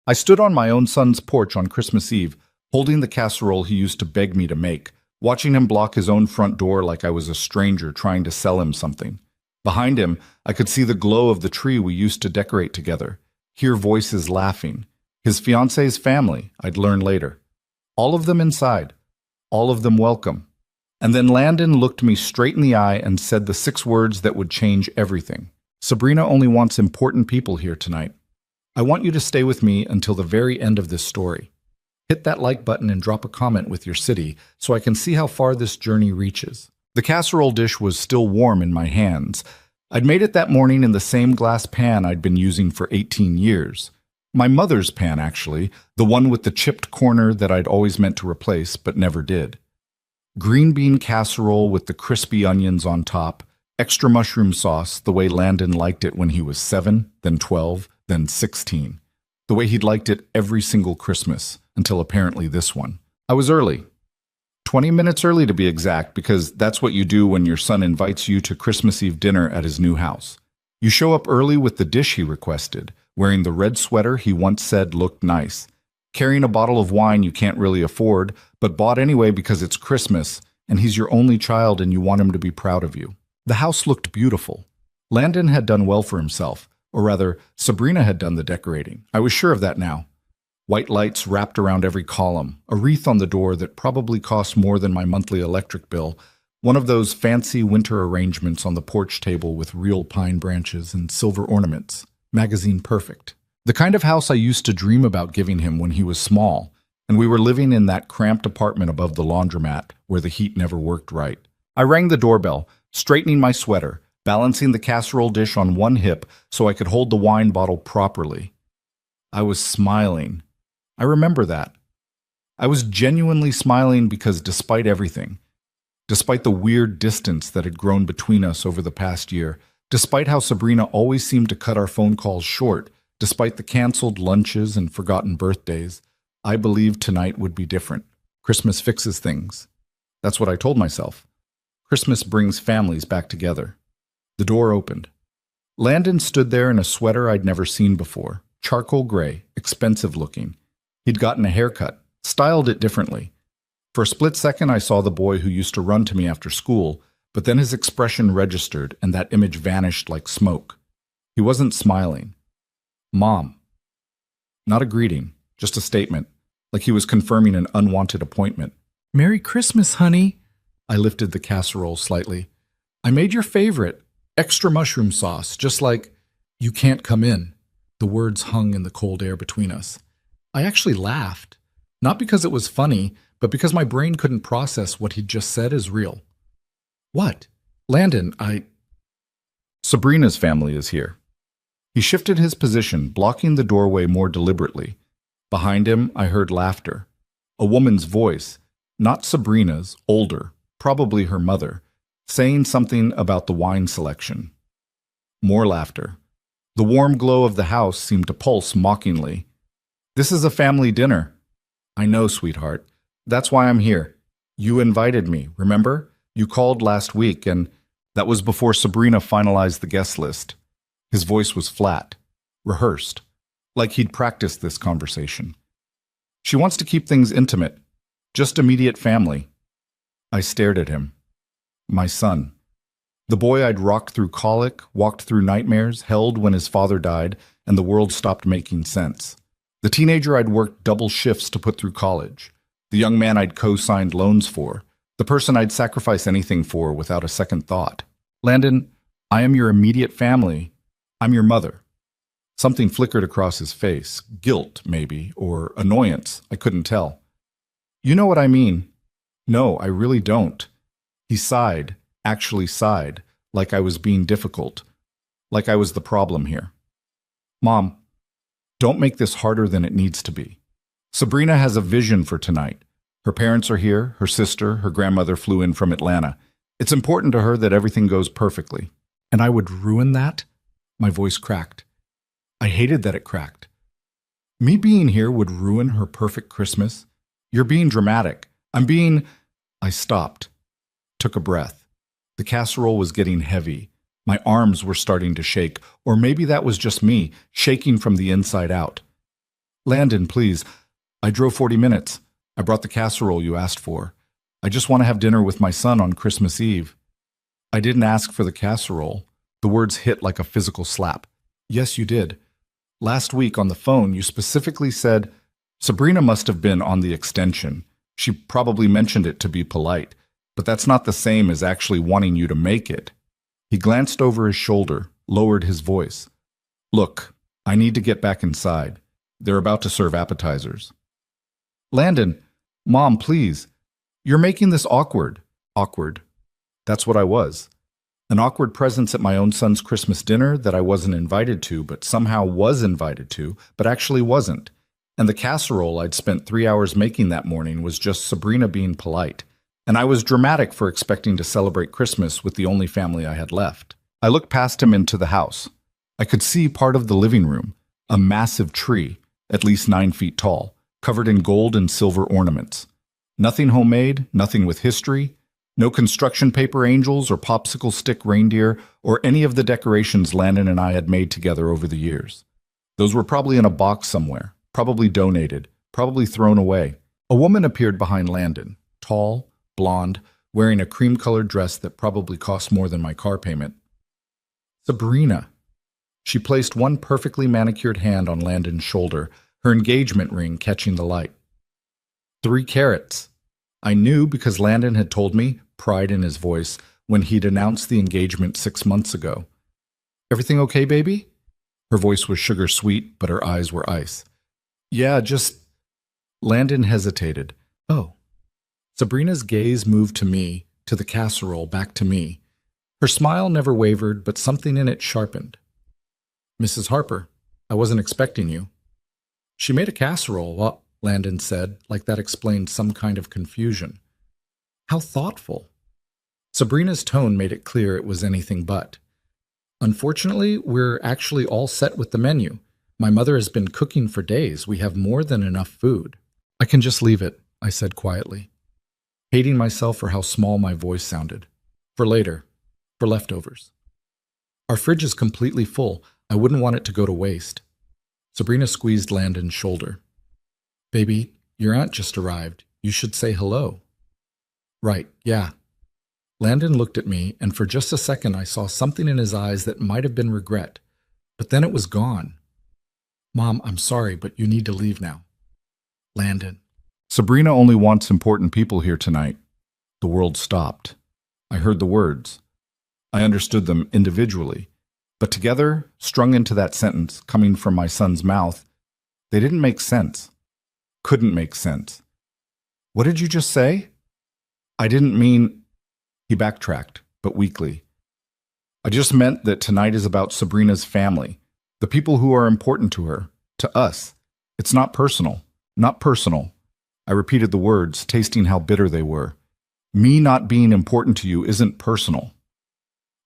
I stood on my own son's porch on Christmas Eve, holding the casserole he used to beg me to make, watching him block his own front door like I was a stranger trying to sell him something. Behind him, I could see the glow of the tree we used to decorate together, hear voices laughing. His fiancée's family, I'd learn later. All of them inside, all of them welcome. And then Landon looked me straight in the eye and said the 6 words that would change everything. Sabrina only wants important people here tonight. I want you to stay with me until the very end of this story. Hit that like button and drop a comment with your city so I can see how far this journey reaches. The casserole dish was still warm in my hands. I'd made it that morning in the same glass pan I'd been using for 18 years. My mother's pan, actually, the one with the chipped corner that I'd always meant to replace but never did. Green bean casserole with the crispy onions on top, extra mushroom sauce the way Landon liked it when he was 7, then 12, then 16. The way he'd liked it every single Christmas, until apparently this one. I was early. 20 minutes early to be exact, because that's what you do when your son invites you to Christmas Eve dinner at his new house. You show up early with the dish he requested, wearing the red sweater he once said looked nice, carrying a bottle of wine you can't really afford, but bought anyway because it's Christmas, and he's your only child and you want him to be proud of you. The house looked beautiful. Landon had done well for himself, or rather, Sabrina had done the decorating. I was sure of that now. White lights wrapped around every column, a wreath on the door that probably cost more than my monthly electric bill, one of those fancy winter arrangements on the porch table with real pine branches and silver ornaments. Magazine perfect. The kind of house I used to dream about giving him when he was small, and we were living in that cramped apartment above the laundromat where the heat never worked right. I rang the doorbell, straightening my sweater, balancing the casserole dish on one hip so I could hold the wine bottle properly. I was smiling. I remember that. I was genuinely smiling because despite everything, despite the weird distance that had grown between us over the past year, despite how Sabrina always seemed to cut our phone calls short, despite the canceled lunches and forgotten birthdays, I believed tonight would be different. Christmas fixes things. That's what I told myself. Christmas brings families back together. The door opened. Landon stood there in a sweater I'd never seen before, charcoal gray, expensive looking. He'd gotten a haircut, styled it differently. For a split second, I saw the boy who used to run to me after school, but then his expression registered and that image vanished like smoke. He wasn't smiling. Mom. Not a greeting, just a statement, like he was confirming an unwanted appointment. Merry Christmas, honey. I lifted the casserole slightly. I made your favorite. Extra mushroom sauce, just like, you can't come in. The words hung in the cold air between us. I actually laughed. Not because it was funny, but because my brain couldn't process what he'd just said as real. What? Landon, Sabrina's family is here. He shifted his position, blocking the doorway more deliberately. Behind him, I heard laughter. A woman's voice, not Sabrina's, older, probably her mother, saying something about the wine selection. More laughter. The warm glow of the house seemed to pulse mockingly. This is a family dinner. I know, sweetheart. That's why I'm here. You invited me, remember? You called last week, and that was before Sabrina finalized the guest list. His voice was flat, rehearsed, like he'd practiced this conversation. She wants to keep things intimate, just immediate family. I stared at him. My son. The boy I'd rocked through colic, walked through nightmares, held when his father died, and the world stopped making sense. The teenager I'd worked double shifts to put through college. The young man I'd co-signed loans for. The person I'd sacrifice anything for without a second thought. Landon, I am your immediate family. I'm your mother. Something flickered across his face. Guilt, maybe, or annoyance. I couldn't tell. You know what I mean. No, I really don't. He sighed, actually sighed, like I was being difficult, like I was the problem here. Mom, don't make this harder than it needs to be. Sabrina has a vision for tonight. Her parents are here, her sister, her grandmother flew in from Atlanta. It's important to her that everything goes perfectly. And I would ruin that? My voice cracked. I hated that it cracked. Me being here would ruin her perfect Christmas? You're being dramatic. I stopped. Took a breath. The casserole was getting heavy. My arms were starting to shake, or maybe that was just me, shaking from the inside out. Landon, please. I drove 40 minutes. I brought the casserole you asked for. I just want to have dinner with my son on Christmas Eve. I didn't ask for the casserole. The words hit like a physical slap. Yes, you did. Last week on the phone, you specifically said, Sabrina must have been on the extension. She probably mentioned it to be polite, but that's not the same as actually wanting you to make it. He glanced over his shoulder, lowered his voice. Look, I need to get back inside. They're about to serve appetizers. Landon, Mom, please. You're making this awkward. Awkward. That's what I was. An awkward presence at my own son's Christmas dinner that I wasn't invited to, but somehow was invited to, but actually wasn't. And the casserole I'd spent 3 hours making that morning was just Sabrina being polite. And I was dramatic for expecting to celebrate Christmas with the only family I had left. I looked past him into the house. I could see part of the living room, a massive tree, at least 9 feet tall, covered in gold and silver ornaments. Nothing homemade, nothing with history, no construction paper angels or popsicle stick reindeer or any of the decorations Landon and I had made together over the years. Those were probably in a box somewhere, probably donated, probably thrown away. A woman appeared behind Landon, tall, blonde, wearing a cream-colored dress that probably cost more than my car payment. Sabrina. She placed one perfectly manicured hand on Landon's shoulder, her engagement ring catching the light. 3 carats. I knew because Landon had told me, pride in his voice, when he'd announced the engagement 6 months ago. Everything okay, baby? Her voice was sugar sweet, but her eyes were ice. Yeah, just... Landon hesitated. Oh. Sabrina's gaze moved to me, to the casserole, back to me. Her smile never wavered, but something in it sharpened. Mrs. Harper, I wasn't expecting you. She made a casserole, Landon said, like that explained some kind of confusion. How thoughtful. Sabrina's tone made it clear it was anything but. Unfortunately, we're actually all set with the menu. My mother has been cooking for days. We have more than enough food. I can just leave it, I said quietly, hating myself for how small my voice sounded. For later. For leftovers. Our fridge is completely full. I wouldn't want it to go to waste. Sabrina squeezed Landon's shoulder. Baby, your aunt just arrived. You should say hello. Right, yeah. Landon looked at me, and for just a second I saw something in his eyes that might have been regret. But then it was gone. Mom, I'm sorry, but you need to leave now. Landon. Sabrina only wants important people here tonight. The world stopped. I heard the words. I understood them individually. But together, strung into that sentence, coming from my son's mouth, they didn't make sense. Couldn't make sense. What did you just say? I didn't mean... He backtracked, but weakly. I just meant that tonight is about Sabrina's family, the people who are important to her, to us. It's not personal. Not personal. I repeated the words, tasting how bitter they were. Me not being important to you isn't personal.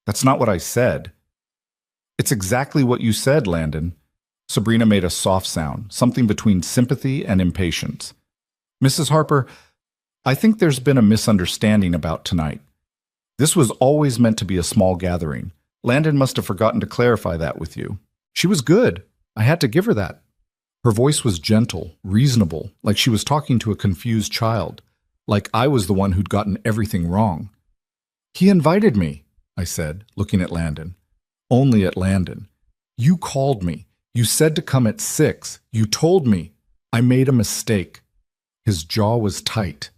That's not what I said. It's exactly what you said, Landon. Sabrina made a soft sound, something between sympathy and impatience. Mrs. Harper, I think there's been a misunderstanding about tonight. This was always meant to be a small gathering. Landon must have forgotten to clarify that with you. She was good. I had to give her that. Her voice was gentle, reasonable, like she was talking to a confused child, like I was the one who'd gotten everything wrong. He invited me, I said, looking at Landon. Only at Landon. You called me. You said to come at 6. You told me. I made a mistake. His jaw was tight.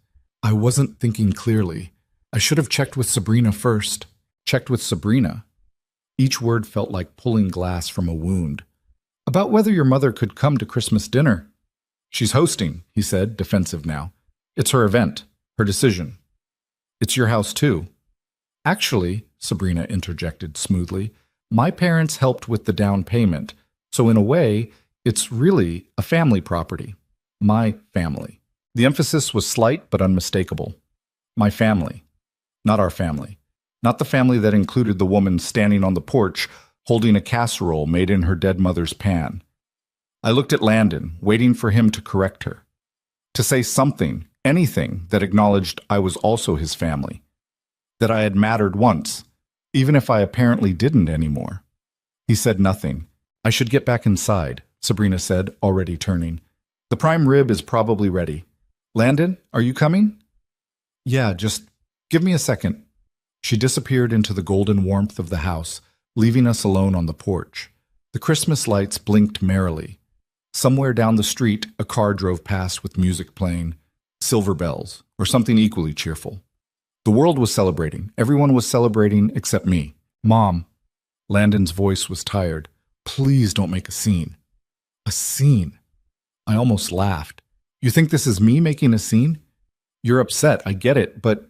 I wasn't thinking clearly. I should have checked with Sabrina first. Checked with Sabrina. Each word felt like pulling glass from a wound. About whether your mother could come to Christmas dinner. She's hosting, he said, defensive now. It's her event, her decision. It's your house too. Actually, Sabrina interjected smoothly, my parents helped with the down payment, so in a way, it's really a family property. My family. The emphasis was slight but unmistakable. My family. Not our family. Not the family that included the woman standing on the porch holding a casserole made in her dead mother's pan. I looked at Landon, waiting for him to correct her. To say something, anything, that acknowledged I was also his family. That I had mattered once, even if I apparently didn't anymore. He said nothing. I should get back inside, Sabrina said, already turning. The prime rib is probably ready. Landon, are you coming? Yeah, just give me a second. She disappeared into the golden warmth of the house, leaving us alone on the porch. The Christmas lights blinked merrily. Somewhere down the street, a car drove past with music playing, Silver Bells, or something equally cheerful. The world was celebrating. Everyone was celebrating except me. Mom. Landon's voice was tired. Please don't make a scene. A scene? I almost laughed. You think this is me making a scene? You're upset, I get it, but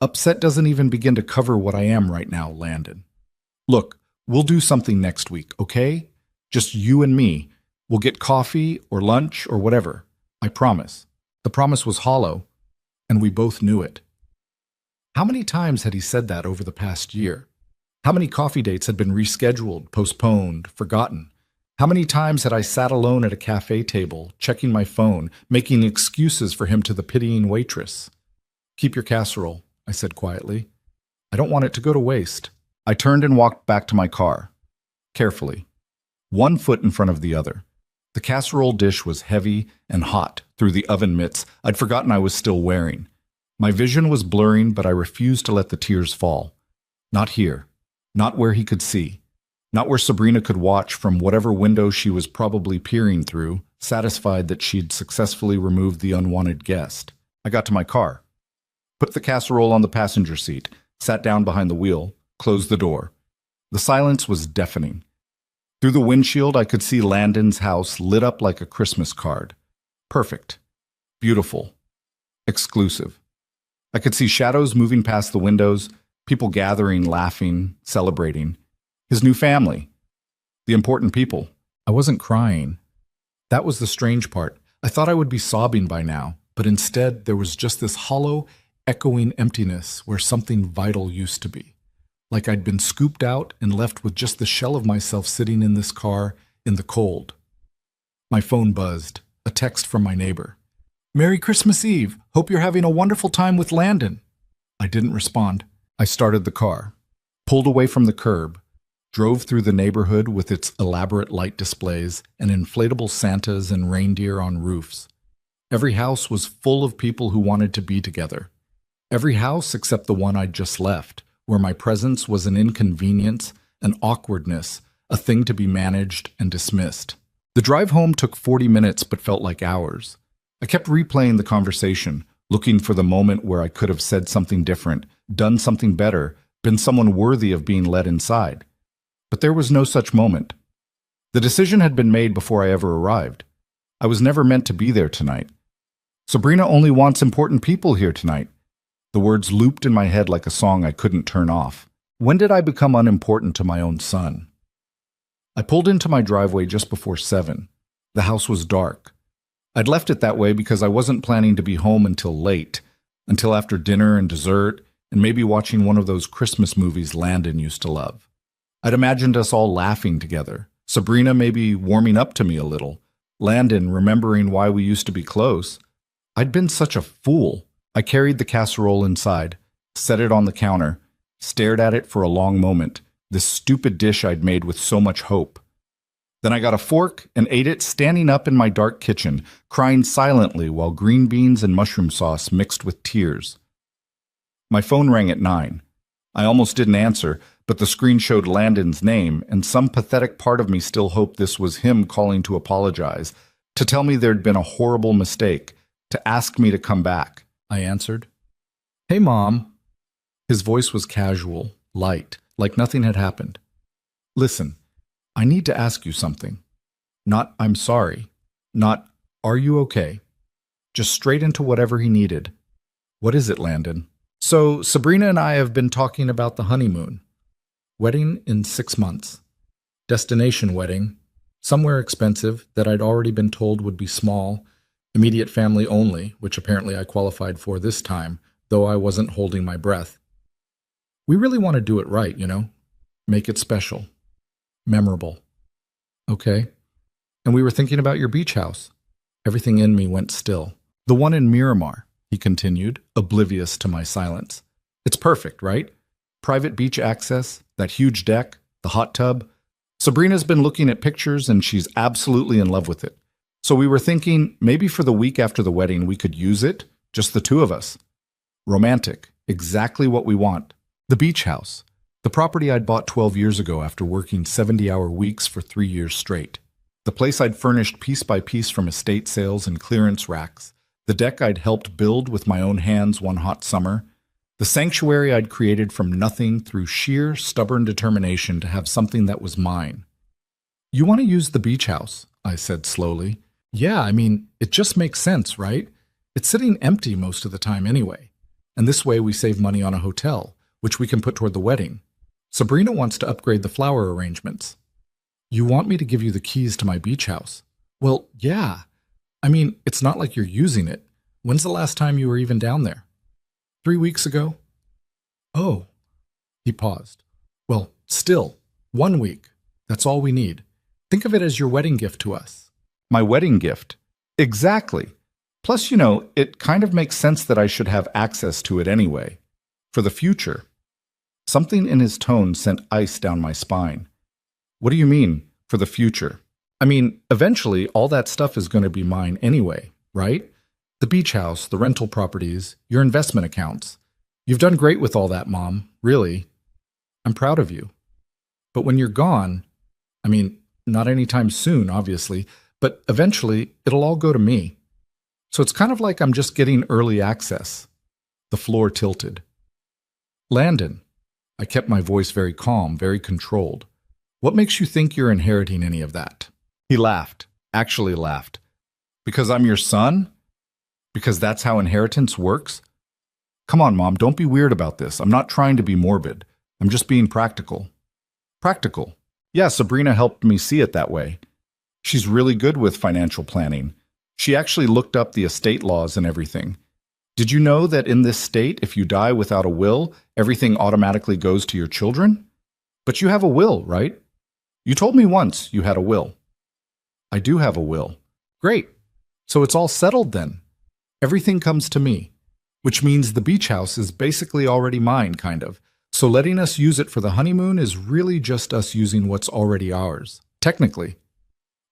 upset doesn't even begin to cover what I am right now, Landon. Look, we'll do something next week, okay? Just you and me. We'll get coffee or lunch or whatever. I promise. The promise was hollow, and we both knew it. How many times had he said that over the past year? How many coffee dates had been rescheduled, postponed, forgotten? How many times had I sat alone at a cafe table, checking my phone, making excuses for him to the pitying waitress? Keep your casserole, I said quietly. I don't want it to go to waste. I turned and walked back to my car, carefully, one foot in front of the other. The casserole dish was heavy and hot through the oven mitts I'd forgotten I was still wearing. My vision was blurring, but I refused to let the tears fall. Not here. Not where he could see. Not where Sabrina could watch from whatever window she was probably peering through, satisfied that she'd successfully removed the unwanted guest. I got to my car, put the casserole on the passenger seat, sat down behind the wheel, closed the door. The silence was deafening. Through the windshield, I could see Landon's house lit up like a Christmas card. Perfect. Beautiful. Exclusive. I could see shadows moving past the windows, people gathering, laughing, celebrating. His new family. The important people. I wasn't crying. That was the strange part. I thought I would be sobbing by now, but instead there was just this hollow, echoing emptiness where something vital used to be. Like I'd been scooped out and left with just the shell of myself sitting in this car in the cold. My phone buzzed. A text from my neighbor. Merry Christmas Eve. Hope you're having a wonderful time with Landon. I didn't respond. I started the car, pulled away from the curb, drove through the neighborhood with its elaborate light displays and inflatable Santas and reindeer on roofs. Every house was full of people who wanted to be together. Every house except the one I'd just left, where my presence was an inconvenience, an awkwardness, a thing to be managed and dismissed. The drive home took 40 minutes but felt like hours. I kept replaying the conversation, looking for the moment where I could have said something different, done something better, been someone worthy of being let inside. But there was no such moment. The decision had been made before I ever arrived. I was never meant to be there tonight. Sabrina only wants important people here tonight. The words looped in my head like a song I couldn't turn off. When did I become unimportant to my own son? I pulled into my driveway just before 7. The house was dark. I'd left it that way because I wasn't planning to be home until late, until after dinner and dessert, and maybe watching one of those Christmas movies Landon used to love. I'd imagined us all laughing together, Sabrina maybe warming up to me a little, Landon remembering why we used to be close. I'd been such a fool. I carried the casserole inside, set it on the counter, stared at it for a long moment, this stupid dish I'd made with so much hope. Then I got a fork and ate it standing up in my dark kitchen, crying silently while green beans and mushroom sauce mixed with tears. My phone rang at 9. I almost didn't answer, but the screen showed Landon's name, and some pathetic part of me still hoped this was him calling to apologize, to tell me there'd been a horrible mistake, to ask me to come back. I answered. Hey, Mom. His voice was casual, light, like nothing had happened. Listen, I need to ask you something. Not, I'm sorry. Not, are you okay? Just straight into whatever he needed. What is it, Landon? So, Sabrina and I have been talking about the honeymoon. Wedding in 6 months. Destination wedding. Somewhere expensive that I'd already been told would be small. Immediate family only, which apparently I qualified for this time, though I wasn't holding my breath. We really want to do it right, you know? Make it special. Memorable. Okay. And we were thinking about your beach house. Everything in me went still. The one in Miramar, he continued, oblivious to my silence. It's perfect, right? Private beach access, that huge deck, the hot tub. Sabrina's been looking at pictures and she's absolutely in love with it. So we were thinking maybe for the week after the wedding we could use it, just the two of us. Romantic, exactly what we want. The beach house, the property I'd bought 12 years ago after working 70-hour weeks for 3 years straight. The place I'd furnished piece by piece from estate sales and clearance racks. The deck I'd helped build with my own hands one hot summer. The sanctuary I'd created from nothing through sheer, stubborn determination to have something that was mine. You want to use the beach house, I said slowly. Yeah, it just makes sense, right? It's sitting empty most of the time anyway. And this way we save money on a hotel, which we can put toward the wedding. Sabrina wants to upgrade the flower arrangements. You want me to give you the keys to my beach house? Well, yeah. It's not like you're using it. When's the last time you were even down there? 3 weeks ago? Oh. He paused. Well, still, 1 week. That's all we need. Think of it as your wedding gift to us. My wedding gift? Exactly. Plus, it kind of makes sense that I should have access to it anyway. For the future. Something in his tone sent ice down my spine. What do you mean, for the future? Eventually, all that stuff is going to be mine anyway, right? The beach house, the rental properties, your investment accounts. You've done great with all that, Mom, really. I'm proud of you. But when you're gone, not anytime soon, obviously, but eventually it'll all go to me. So it's kind of like I'm just getting early access. The floor tilted. Landon. I kept my voice very calm, very controlled. What makes you think you're inheriting any of that? He laughed, actually laughed. Because I'm your son? Because that's how inheritance works? Come on, Mom, don't be weird about this. I'm not trying to be morbid. I'm just being practical. Practical? Yeah, Sabrina helped me see it that way. She's really good with financial planning. She actually looked up the estate laws and everything. Did you know that in this state, if you die without a will, everything automatically goes to your children? But you have a will, right? You told me once you had a will. I do have a will. Great. So it's all settled then. Everything comes to me, which means the beach house is basically already mine, kind of. So letting us use it for the honeymoon is really just us using what's already ours, technically.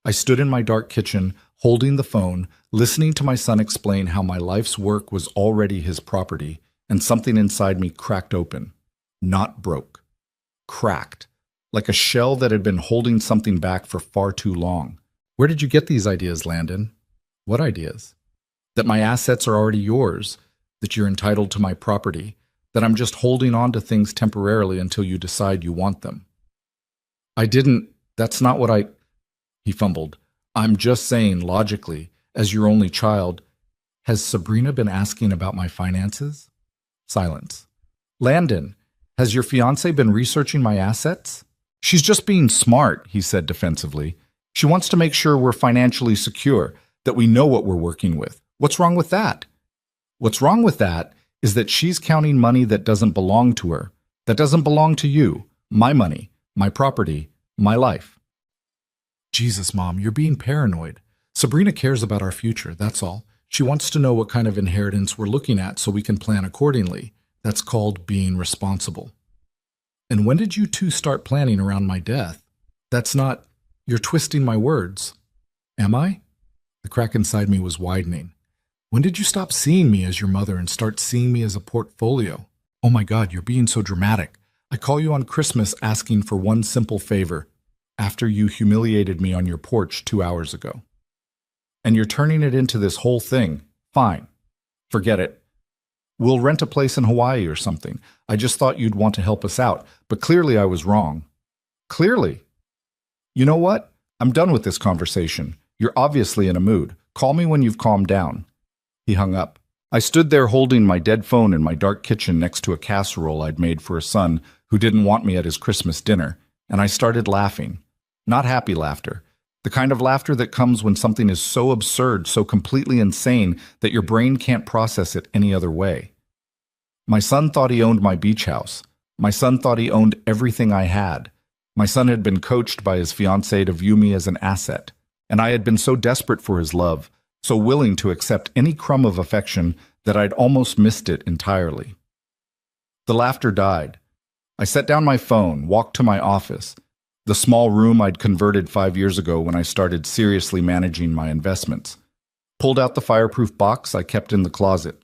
I stood in my dark kitchen, holding the phone, listening to my son explain how my life's work was already his property, and something inside me cracked open. Not broke. Cracked. Like a shell that had been holding something back for far too long. Where did you get these ideas, Landon? What ideas? That my assets are already yours, that you're entitled to my property, that I'm just holding on to things temporarily until you decide you want them. That's not what He fumbled. I'm just saying, logically, as your only child, has Sabrina been asking about my finances? Silence. Landon, has your fiancée been researching my assets? She's just being smart, he said defensively. She wants to make sure we're financially secure, that we know what we're working with. What's wrong with that? What's wrong with that is that she's counting money that doesn't belong to her, that doesn't belong to you, my money, my property, my life. Jesus, Mom, you're being paranoid. Sabrina cares about our future, that's all. She wants to know what kind of inheritance we're looking at so we can plan accordingly. That's called being responsible. And when did you two start planning around my death? That's not... You're twisting my words. Am I? The crack inside me was widening. When did you stop seeing me as your mother and start seeing me as a portfolio? Oh my God, you're being so dramatic. I call you on Christmas asking for one simple favor, after you humiliated me on your porch 2 hours ago. And you're turning it into this whole thing. Fine. Forget it. We'll rent a place in Hawaii or something. I just thought you'd want to help us out, but clearly I was wrong. Clearly. You know what? I'm done with this conversation. You're obviously in a mood. Call me when you've calmed down. He hung up. I stood there holding my dead phone in my dark kitchen next to a casserole I'd made for a son who didn't want me at his Christmas dinner, and I started laughing. Not happy laughter. The kind of laughter that comes when something is so absurd, so completely insane, that your brain can't process it any other way. My son thought he owned my beach house. My son thought he owned everything I had. My son had been coached by his fiancée to view me as an asset, and I had been so desperate for his love, so willing to accept any crumb of affection that I'd almost missed it entirely. The laughter died. I set down my phone, walked to my office. The small room I'd converted 5 years ago when I started seriously managing my investments. Pulled out the fireproof box I kept in the closet.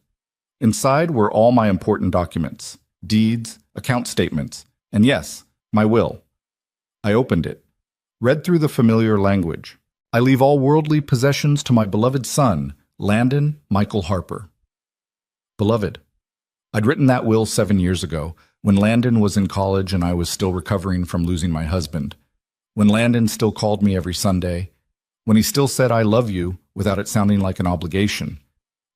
Inside were all my important documents, deeds, account statements, and yes, my will. I opened it, read through the familiar language. I leave all worldly possessions to my beloved son, Landon Michael Harper. Beloved, I'd written that will 7 years ago, when Landon was in college and I was still recovering from losing my husband. When Landon still called me every Sunday. When he still said I love you without it sounding like an obligation.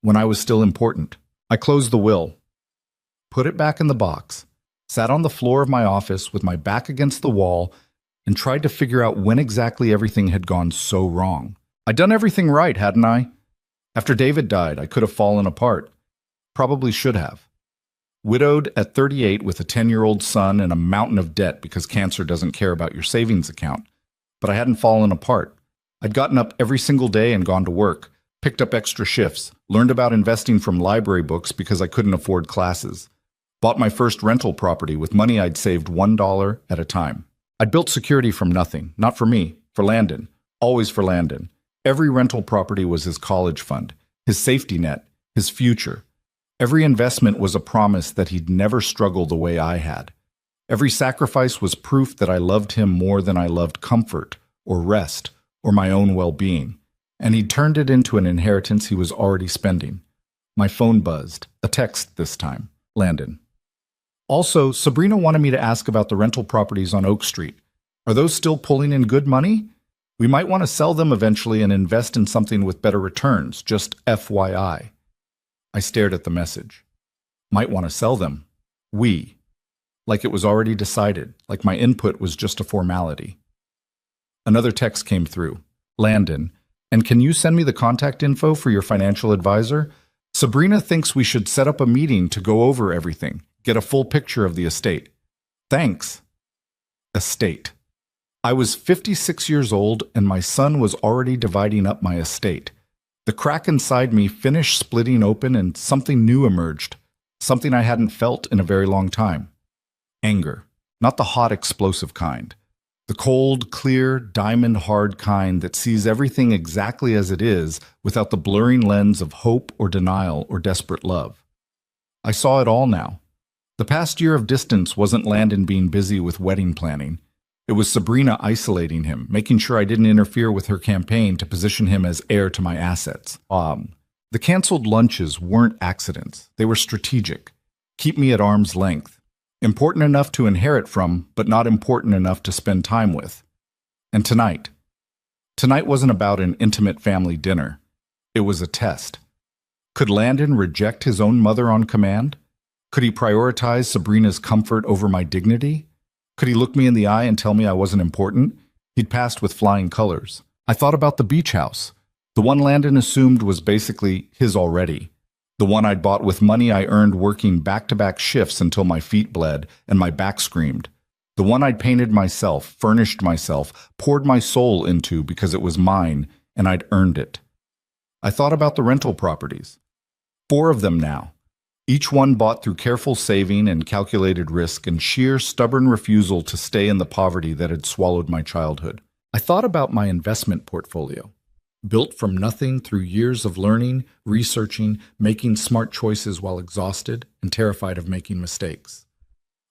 When I was still important. I closed the will, put it back in the box, sat on the floor of my office with my back against the wall, and tried to figure out when exactly everything had gone so wrong. I'd done everything right, hadn't I? After David died, I could have fallen apart. Probably should have. Widowed at 38 with a 10-year-old son and a mountain of debt because cancer doesn't care about your savings account. But I hadn't fallen apart. I'd gotten up every single day and gone to work, picked up extra shifts, learned about investing from library books because I couldn't afford classes, bought my first rental property with money I'd saved $1 at a time. I'd built security from nothing, not for me, for Landon, always for Landon. Every rental property was his college fund, his safety net, his future. Every investment was a promise that he'd never struggle the way I had. Every sacrifice was proof that I loved him more than I loved comfort or rest or my own well-being. And he'd turned it into an inheritance he was already spending. My phone buzzed, a text this time, Landon. Also, Sabrina wanted me to ask about the rental properties on Oak Street. Are those still pulling in good money? We might want to sell them eventually and invest in something with better returns, just FYI. I stared at the message. Might want to sell them. We. Like it was already decided, like my input was just a formality. Another text came through. Landon, and can you send me the contact info for your financial advisor? Sabrina thinks we should set up a meeting to go over everything, get a full picture of the estate. Thanks. Estate. I was 56 years old and my son was already dividing up my estate. The crack inside me finished splitting open and something new emerged, something I hadn't felt in a very long time. Anger, not the hot explosive kind. The cold, clear, diamond-hard kind that sees everything exactly as it is without the blurring lens of hope or denial or desperate love. I saw it all now. The past year of distance wasn't Landon being busy with wedding planning. It was Sabrina isolating him, making sure I didn't interfere with her campaign to position him as heir to my assets. The canceled lunches weren't accidents. They were strategic. Keep me at arm's length. Important enough to inherit from, but not important enough to spend time with. And tonight. Tonight wasn't about an intimate family dinner. It was a test. Could Landon reject his own mother on command? Could he prioritize Sabrina's comfort over my dignity? Could he look me in the eye and tell me I wasn't important? He'd passed with flying colors. I thought about the beach house. The one Landon assumed was basically his already. The one I'd bought with money I earned working back-to-back shifts until my feet bled and my back screamed. The one I'd painted myself, furnished myself, poured my soul into because it was mine and I'd earned it. I thought about the rental properties. 4 of them now. Each one bought through careful saving and calculated risk and sheer stubborn refusal to stay in the poverty that had swallowed my childhood. I thought about my investment portfolio. Built from nothing through years of learning, researching, making smart choices while exhausted and terrified of making mistakes.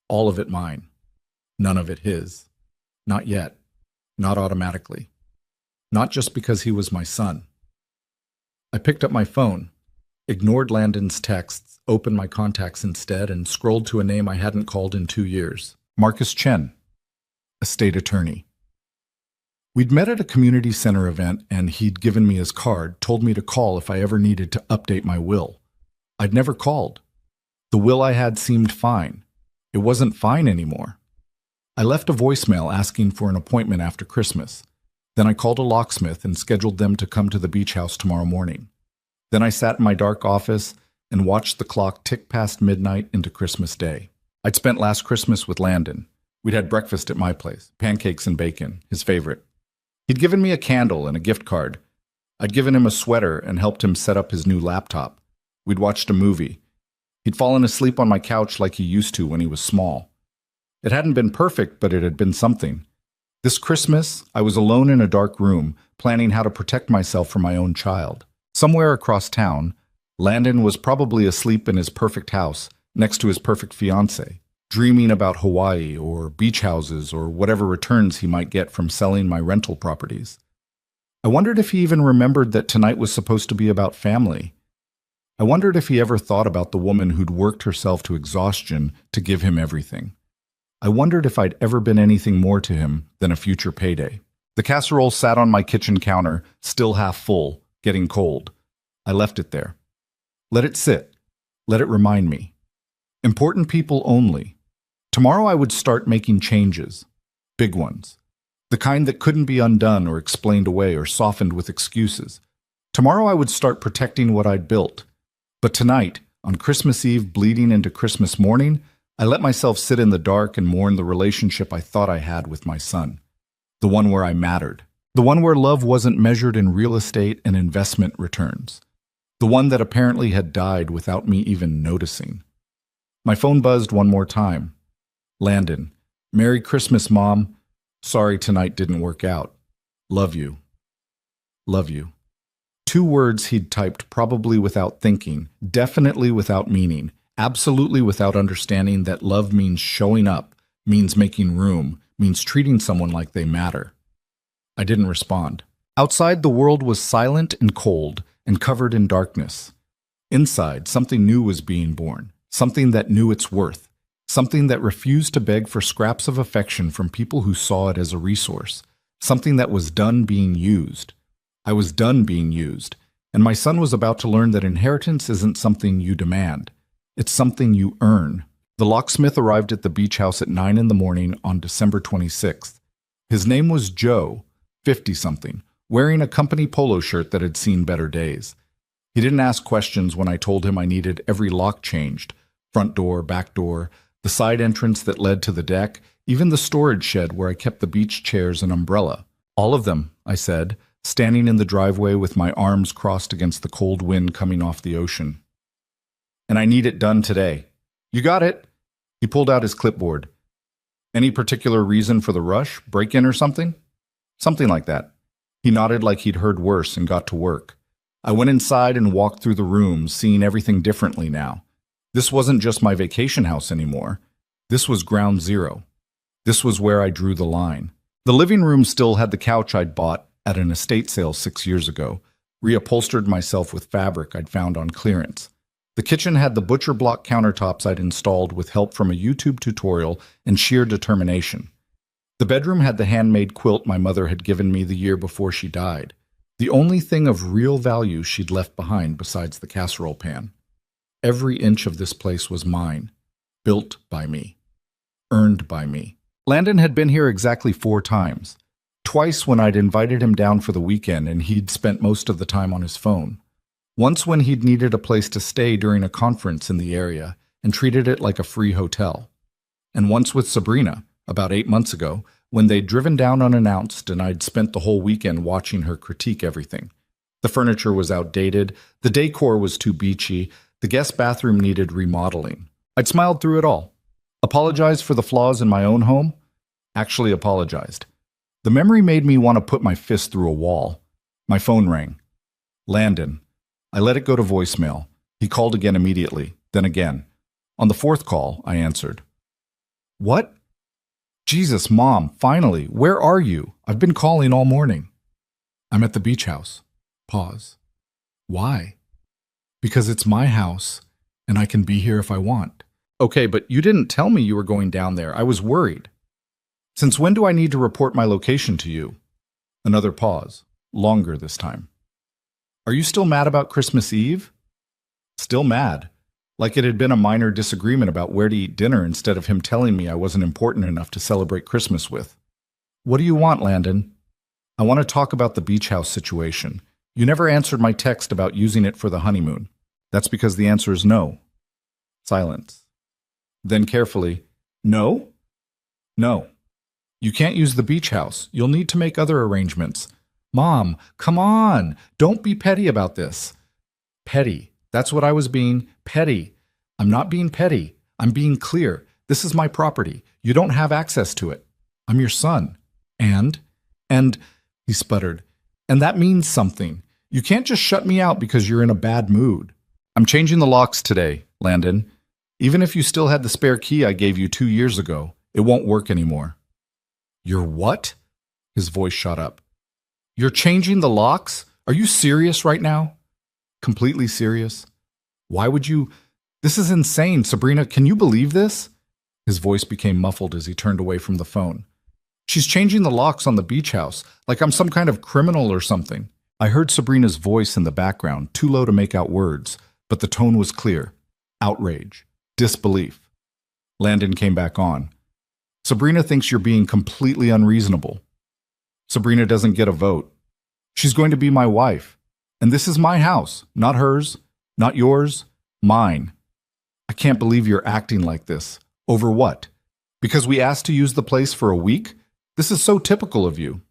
All of it mine. None of it his. Not yet. Not automatically. Not just because he was my son. I picked up my phone, ignored Landon's texts, opened my contacts instead, and scrolled to a name I hadn't called in 2 years. Marcus Chen, a state attorney. We'd met at a community center event and he'd given me his card, told me to call if I ever needed to update my will. I'd never called. The will I had seemed fine. It wasn't fine anymore. I left a voicemail asking for an appointment after Christmas. Then I called a locksmith and scheduled them to come to the beach house tomorrow morning. Then I sat in my dark office and watched the clock tick past midnight into Christmas Day. I'd spent last Christmas with Landon. We'd had breakfast at my place, pancakes and bacon, his favorite. He'd given me a candle and a gift card. I'd given him a sweater and helped him set up his new laptop. We'd watched a movie. He'd fallen asleep on my couch like he used to when he was small. It hadn't been perfect, but it had been something. This Christmas, I was alone in a dark room, planning how to protect myself from my own child. Somewhere across town, Landon was probably asleep in his perfect house, next to his perfect fiancée, dreaming about Hawaii or beach houses or whatever returns he might get from selling my rental properties. I wondered if he even remembered that tonight was supposed to be about family. I wondered if he ever thought about the woman who'd worked herself to exhaustion to give him everything. I wondered if I'd ever been anything more to him than a future payday. The casserole sat on my kitchen counter, still half full, getting cold. I left it there. Let it sit. Let it remind me. Important people only. Tomorrow I would start making changes. Big ones. The kind that couldn't be undone or explained away or softened with excuses. Tomorrow I would start protecting what I'd built. But tonight, on Christmas Eve bleeding into Christmas morning, I let myself sit in the dark and mourn the relationship I thought I had with my son. The one where I mattered. The one where love wasn't measured in real estate and investment returns. The one that apparently had died without me even noticing. My phone buzzed one more time. Landon, Merry Christmas, Mom. Sorry tonight didn't work out. Love you. Love you. 2 words he'd typed probably without thinking, definitely without meaning, absolutely without understanding that love means showing up, means making room, means treating someone like they matter. I didn't respond. Outside, the world was silent and cold and covered in darkness. Inside, something new was being born, something that knew its worth, something that refused to beg for scraps of affection from people who saw it as a resource, something that was done being used. I was done being used, and my son was about to learn that inheritance isn't something you demand. It's something you earn. The locksmith arrived at the beach house at 9 in the morning on December 26th. His name was Joe, 50-something, wearing a company polo shirt that had seen better days. He didn't ask questions when I told him I needed every lock changed, front door, back door, the side entrance that led to the deck, even the storage shed where I kept the beach chairs and umbrella. All of them, I said, standing in the driveway with my arms crossed against the cold wind coming off the ocean. And I need it done today. You got it. He pulled out his clipboard. Any particular reason for the rush? Break-in or something? Something like that. He nodded like he'd heard worse and got to work. I went inside and walked through the rooms, seeing everything differently now. This wasn't just my vacation house anymore. This was ground zero. This was where I drew the line. The living room still had the couch I'd bought at an estate sale 6 years ago, reupholstered myself with fabric I'd found on clearance. The kitchen had the butcher block countertops I'd installed with help from a YouTube tutorial and sheer determination. The bedroom had the handmade quilt my mother had given me the year before she died, the only thing of real value she'd left behind besides the casserole pan. Every inch of this place was mine, built by me, earned by me. Landon had been here exactly 4 times. Twice when I'd invited him down for the weekend and he'd spent most of the time on his phone. Once when he'd needed a place to stay during a conference in the area and treated it like a free hotel. And once with Sabrina, about 8 months ago, when they'd driven down unannounced and I'd spent the whole weekend watching her critique everything. The furniture was outdated, the decor was too beachy, the guest bathroom needed remodeling. I'd smiled through it all. Apologized for the flaws in my own home? Actually apologized. The memory made me want to put my fist through a wall. My phone rang. Landon. I let it go to voicemail. He called again immediately, then again. On the 4th call, I answered. What? Jesus, Mom, finally, where are you? I've been calling all morning. I'm at the beach house. Pause. Why? Because it's my house, and I can be here if I want. Okay, but you didn't tell me you were going down there. I was worried. Since when do I need to report my location to you? Another pause. Longer this time. Are you still mad about Christmas Eve? Still mad. Like it had been a minor disagreement about where to eat dinner instead of him telling me I wasn't important enough to celebrate Christmas with. What do you want, Landon? I want to talk about the beach house situation. You never answered my text about using it for the honeymoon. That's because the answer is no. Silence. Then carefully, no? No. You can't use the beach house. You'll need to make other arrangements. Mom, come on. Don't be petty about this. Petty. That's what I was being. Petty. I'm not being petty. I'm being clear. This is my property. You don't have access to it. I'm your son. And, and, he sputtered, and that means something. You can't just shut me out because you're in a bad mood. I'm changing the locks today, Landon. Even if you still had the spare key I gave you 2 years ago, it won't work anymore. You're what? His voice shot up. You're changing the locks? Are you serious right now? Completely serious. Why would you? This is insane, Sabrina. Can you believe this? His voice became muffled as he turned away from the phone. She's changing the locks on the beach house, like I'm some kind of criminal or something. I heard Sabrina's voice in the background, too low to make out words, but the tone was clear. Outrage. Disbelief. Landon came back on. Sabrina thinks you're being completely unreasonable. Sabrina doesn't get a vote. She's going to be my wife. And this is my house, not hers, not yours, mine. I can't believe you're acting like this. Over what? Because we asked to use the place for a week? This is so typical of you.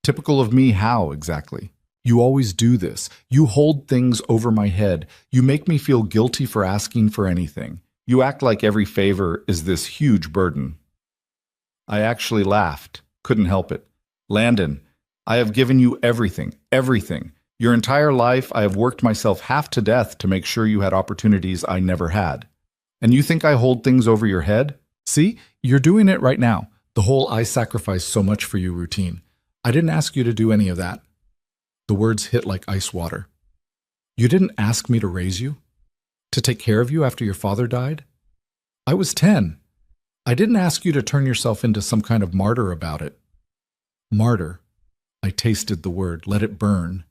Typical of me how, exactly? You always do this. You hold things over my head. You make me feel guilty for asking for anything. You act like every favor is this huge burden. I actually laughed. Couldn't help it. Landon, I have given you everything, everything. Your entire life, I have worked myself half to death to make sure you had opportunities I never had. And you think I hold things over your head? See, you're doing it right now. The whole I sacrificed so much for you routine. I didn't ask you to do any of that. The words hit like ice water. You didn't ask me to raise you? To take care of you after your father died? I was 10. I didn't ask you to turn yourself into some kind of martyr about it. Martyr. I tasted the word, let it burn.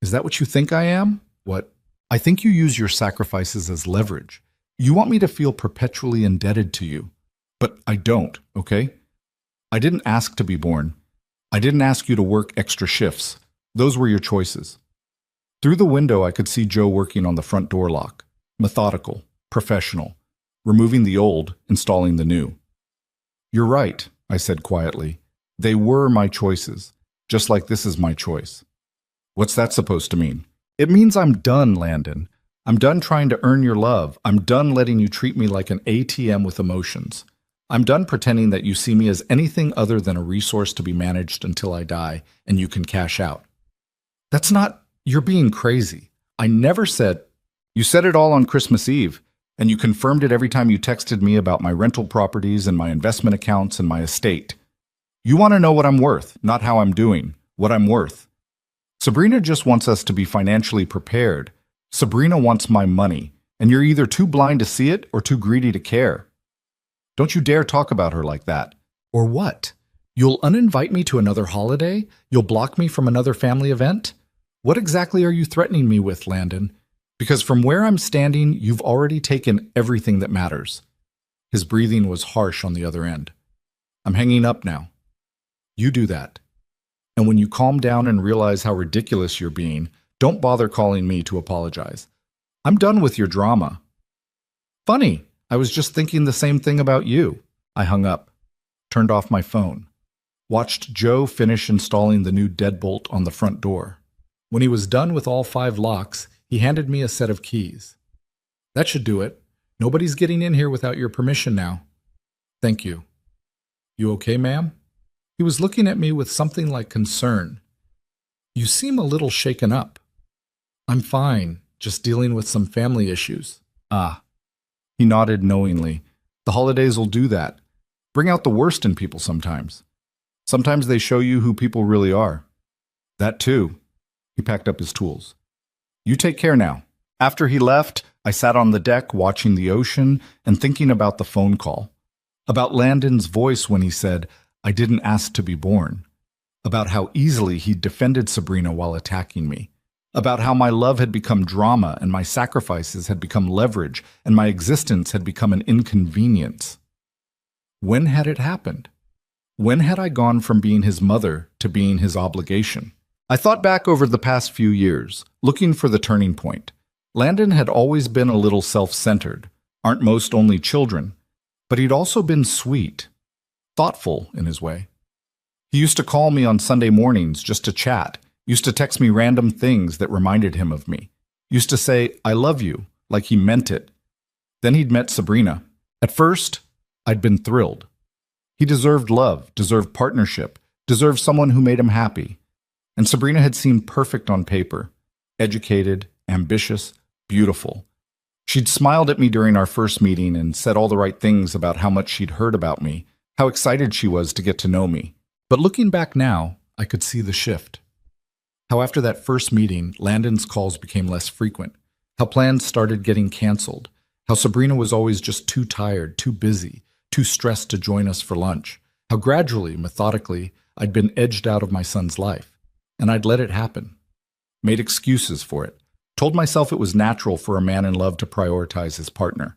Is that what you think I am? What? I think you use your sacrifices as leverage. You want me to feel perpetually indebted to you. But I don't, okay? I didn't ask to be born. I didn't ask you to work extra shifts. Those were your choices. Through the window, I could see Joe working on the front door lock. Methodical, professional, removing the old, installing the new. You're right, I said quietly. They were my choices, just like this is my choice. What's that supposed to mean? It means I'm done, Landon. I'm done trying to earn your love. I'm done letting you treat me like an ATM with emotions. I'm done pretending that you see me as anything other than a resource to be managed until I die and you can cash out. That's not, you're being crazy. I never said, you said it all on Christmas Eve, and you confirmed it every time you texted me about my rental properties and my investment accounts and my estate. You want to know what I'm worth, not how I'm doing, what I'm worth. Sabrina just wants us to be financially prepared. Sabrina wants my money, and you're either too blind to see it or too greedy to care. Don't you dare talk about her like that. Or what? You'll uninvite me to another holiday? You'll block me from another family event? What exactly are you threatening me with, Landon? Because from where I'm standing, you've already taken everything that matters. His breathing was harsh on the other end. I'm hanging up now. You do that. And when you calm down and realize how ridiculous you're being, don't bother calling me to apologize. I'm done with your drama. Funny, I was just thinking the same thing about you. I hung up, turned off my phone, watched Joe finish installing the new deadbolt on the front door. When he was done with all 5 locks, he handed me a set of keys. That should do it. Nobody's getting in here without your permission now. Thank you. You okay, ma'am? He was looking at me with something like concern. You seem a little shaken up. I'm fine, just dealing with some family issues. Ah. He nodded knowingly. The holidays will do that. Bring out the worst in people sometimes. Sometimes they show you who people really are. That too. He packed up his tools. You take care now. After he left, I sat on the deck watching the ocean and thinking about the phone call. About Landon's voice when he said, I didn't ask to be born. About how easily he defended Sabrina while attacking me. About how my love had become drama and my sacrifices had become leverage and my existence had become an inconvenience. When had it happened? When had I gone from being his mother to being his obligation? I thought back over the past few years, looking for the turning point. Landon had always been a little self-centered. Aren't most only children? But he'd also been sweet, thoughtful in his way. He used to call me on Sunday mornings just to chat, used to text me random things that reminded him of me, used to say, I love you, like he meant it. Then he'd met Sabrina. At first, I'd been thrilled. He deserved love, deserved partnership, deserved someone who made him happy. And Sabrina had seemed perfect on paper. Educated, ambitious, beautiful. She'd smiled at me during our first meeting and said all the right things about how much she'd heard about me, how excited she was to get to know me. But looking back now, I could see the shift. How after that first meeting, Landon's calls became less frequent. How plans started getting canceled. How Sabrina was always just too tired, too busy, too stressed to join us for lunch. How gradually, methodically, I'd been edged out of my son's life. And I'd let it happen. Made excuses for it. Told myself it was natural for a man in love to prioritize his partner.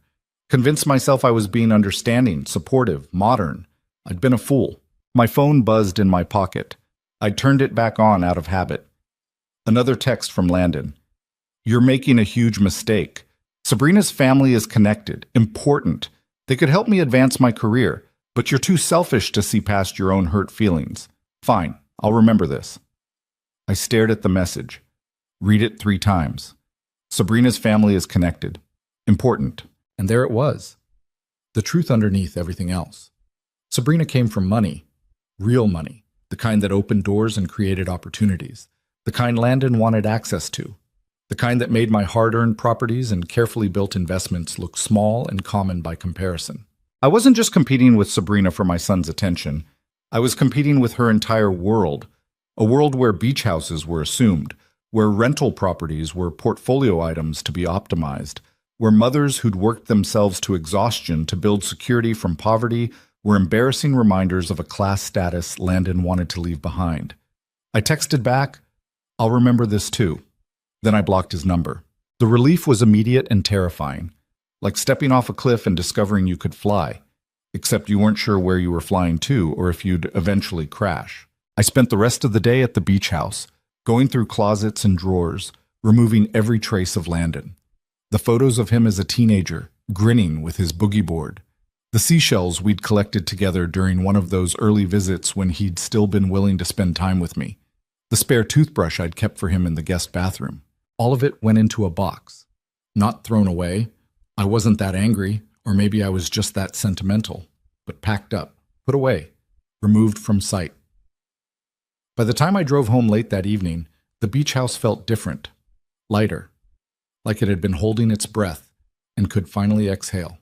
Convinced myself I was being understanding, supportive, modern. I'd been a fool. My phone buzzed in my pocket. I turned it back on out of habit. Another text from Landon. You're making a huge mistake. Sabrina's family is connected, important. They could help me advance my career, but you're too selfish to see past your own hurt feelings. Fine, I'll remember this. I stared at the message. Read it 3 times. Sabrina's family is connected, important. And there it was. The truth underneath everything else. Sabrina came from money, real money, the kind that opened doors and created opportunities, the kind Landon wanted access to, the kind that made my hard-earned properties and carefully built investments look small and common by comparison. I wasn't just competing with Sabrina for my son's attention. I was competing with her entire world, a world where beach houses were assumed, where rental properties were portfolio items to be optimized, where mothers who'd worked themselves to exhaustion to build security from poverty were embarrassing reminders of a class status Landon wanted to leave behind. I texted back, I'll remember this too. Then I blocked his number. The relief was immediate and terrifying, like stepping off a cliff and discovering you could fly, except you weren't sure where you were flying to or if you'd eventually crash. I spent the rest of the day at the beach house, going through closets and drawers, removing every trace of Landon. The photos of him as a teenager, grinning with his boogie board. The seashells we'd collected together during one of those early visits when he'd still been willing to spend time with me. The spare toothbrush I'd kept for him in the guest bathroom. All of it went into a box. Not thrown away. I wasn't that angry, or maybe I was just that sentimental, but packed up, put away, removed from sight. By the time I drove home late that evening, the beach house felt different, lighter, like it had been holding its breath and could finally exhale.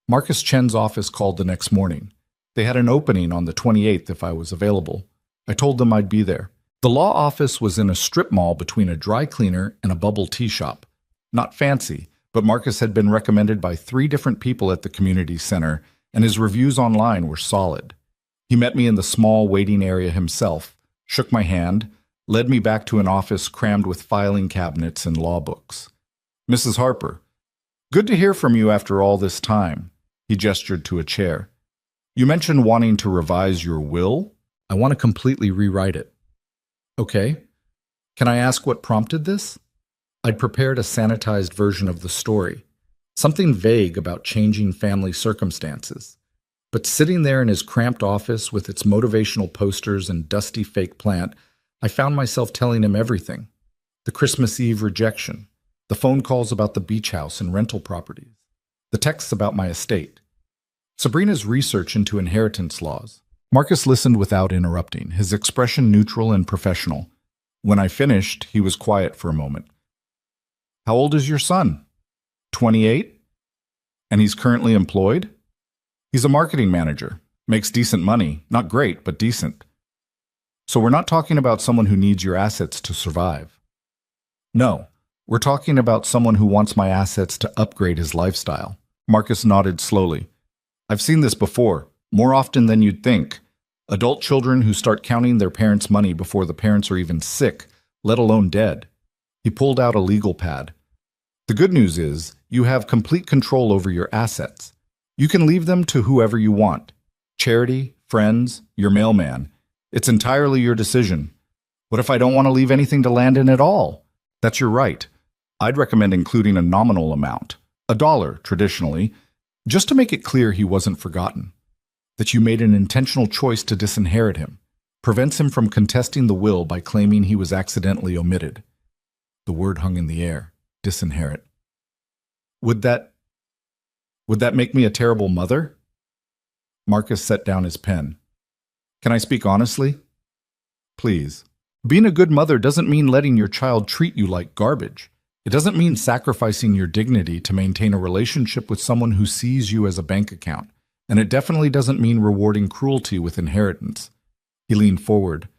Marcus Chen's office called the next morning. They had an opening on the 28th if I was available. I told them I'd be there. The law office was in a strip mall between a dry cleaner and a bubble tea shop. Not fancy, but Marcus had been recommended by 3 different people at the community center, and his reviews online were solid. He met me in the small waiting area himself, shook my hand, led me back to an office crammed with filing cabinets and law books. Mrs. Harper, good to hear from you after all this time. He gestured to a chair. You mentioned wanting to revise your will? I want to completely rewrite it. Okay. Can I ask what prompted this? I'd prepared a sanitized version of the story, something vague about changing family circumstances. But sitting there in his cramped office with its motivational posters and dusty fake plant, I found myself telling him everything. The Christmas Eve rejection, the phone calls about the beach house and rental properties, the texts about my estate, Sabrina's research into inheritance laws. Marcus listened without interrupting, his expression neutral and professional. When I finished, he was quiet for a moment. How old is your son? 28? And he's currently employed? He's a marketing manager, makes decent money, not great, but decent. So we're not talking about someone who needs your assets to survive. No, we're talking about someone who wants my assets to upgrade his lifestyle. Marcus nodded slowly. I've seen this before, more often than you'd think. Adult children who start counting their parents' money before the parents are even sick, let alone dead. He pulled out a legal pad. The good news is, you have complete control over your assets. You can leave them to whoever you want. Charity, friends, your mailman. It's entirely your decision. What if I don't want to leave anything to Landon at all? That's your right. I'd recommend including a nominal amount, $1 traditionally, just to make it clear he wasn't forgotten. That you made an intentional choice to disinherit him, prevents him from contesting the will by claiming he was accidentally omitted. The word hung in the air, disinherit. Would that make me a terrible mother? Marcus set down his pen. Can I speak honestly? Please. Being a good mother doesn't mean letting your child treat you like garbage. It doesn't mean sacrificing your dignity to maintain a relationship with someone who sees you as a bank account. And it definitely doesn't mean rewarding cruelty with inheritance. He leaned forward.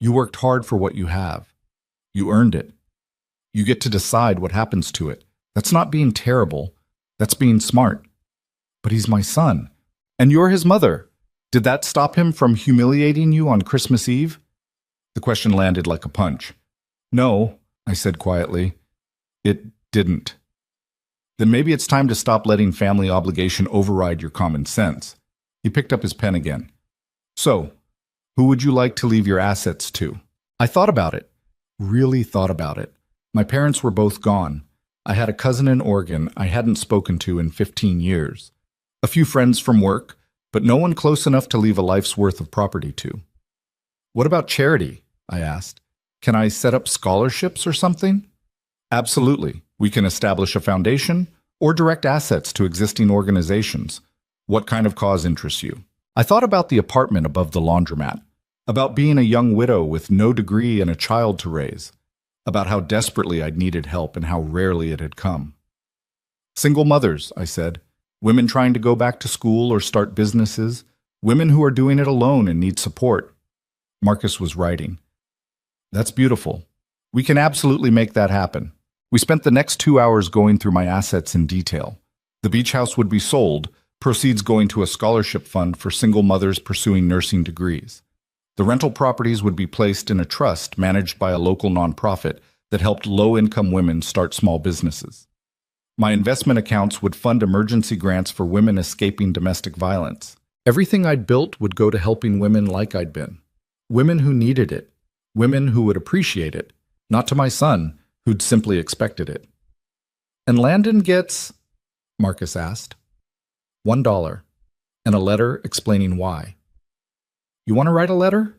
You worked hard for what you have. You earned it. You get to decide what happens to it. That's not being terrible. That's being smart. But he's my son. And you're his mother. Did that stop him from humiliating you on Christmas Eve? The question landed like a punch. No, I said quietly. It didn't. Then maybe it's time to stop letting family obligation override your common sense. He picked up his pen again. So, who would you like to leave your assets to? I thought about it. Really thought about it. My parents were both gone. I had a cousin in Oregon I hadn't spoken to in 15 years. A few friends from work, but no one close enough to leave a life's worth of property to. What about charity? I asked. Can I set up scholarships or something? Absolutely. We can establish a foundation or direct assets to existing organizations. What kind of cause interests you? I thought about the apartment above the laundromat, about being a young widow with no degree and a child to raise, about how desperately I'd needed help and how rarely it had come. Single mothers, I said, women trying to go back to school or start businesses, women who are doing it alone and need support. Marcus was writing. That's beautiful. We can absolutely make that happen. We spent the next 2 hours going through my assets in detail. The beach house would be sold, proceeds going to a scholarship fund for single mothers pursuing nursing degrees. The rental properties would be placed in a trust managed by a local nonprofit that helped low-income women start small businesses. My investment accounts would fund emergency grants for women escaping domestic violence. Everything I'd built would go to helping women like I'd been. Women who needed it. Women who would appreciate it. Not to my son, who'd simply expected it. And Landon gets, Marcus asked, $1 and a letter explaining why. You want to write a letter?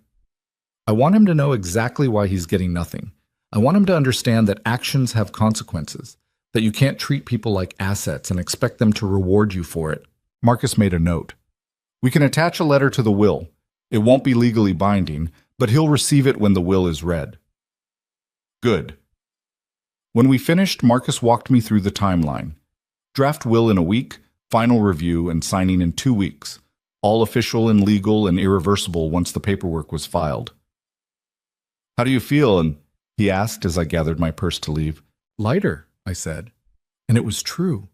I want him to know exactly why he's getting nothing. I want him to understand that actions have consequences, that you can't treat people like assets and expect them to reward you for it. Marcus made a note. We can attach a letter to the will. It won't be legally binding, but he'll receive it when the will is read. Good. When we finished, Marcus walked me through the timeline. Draft will in a week, final review, and signing in 2 weeks. All official and legal and irreversible once the paperwork was filed. How do you feel? And he asked as I gathered my purse to leave. Lighter, I said. And it was true.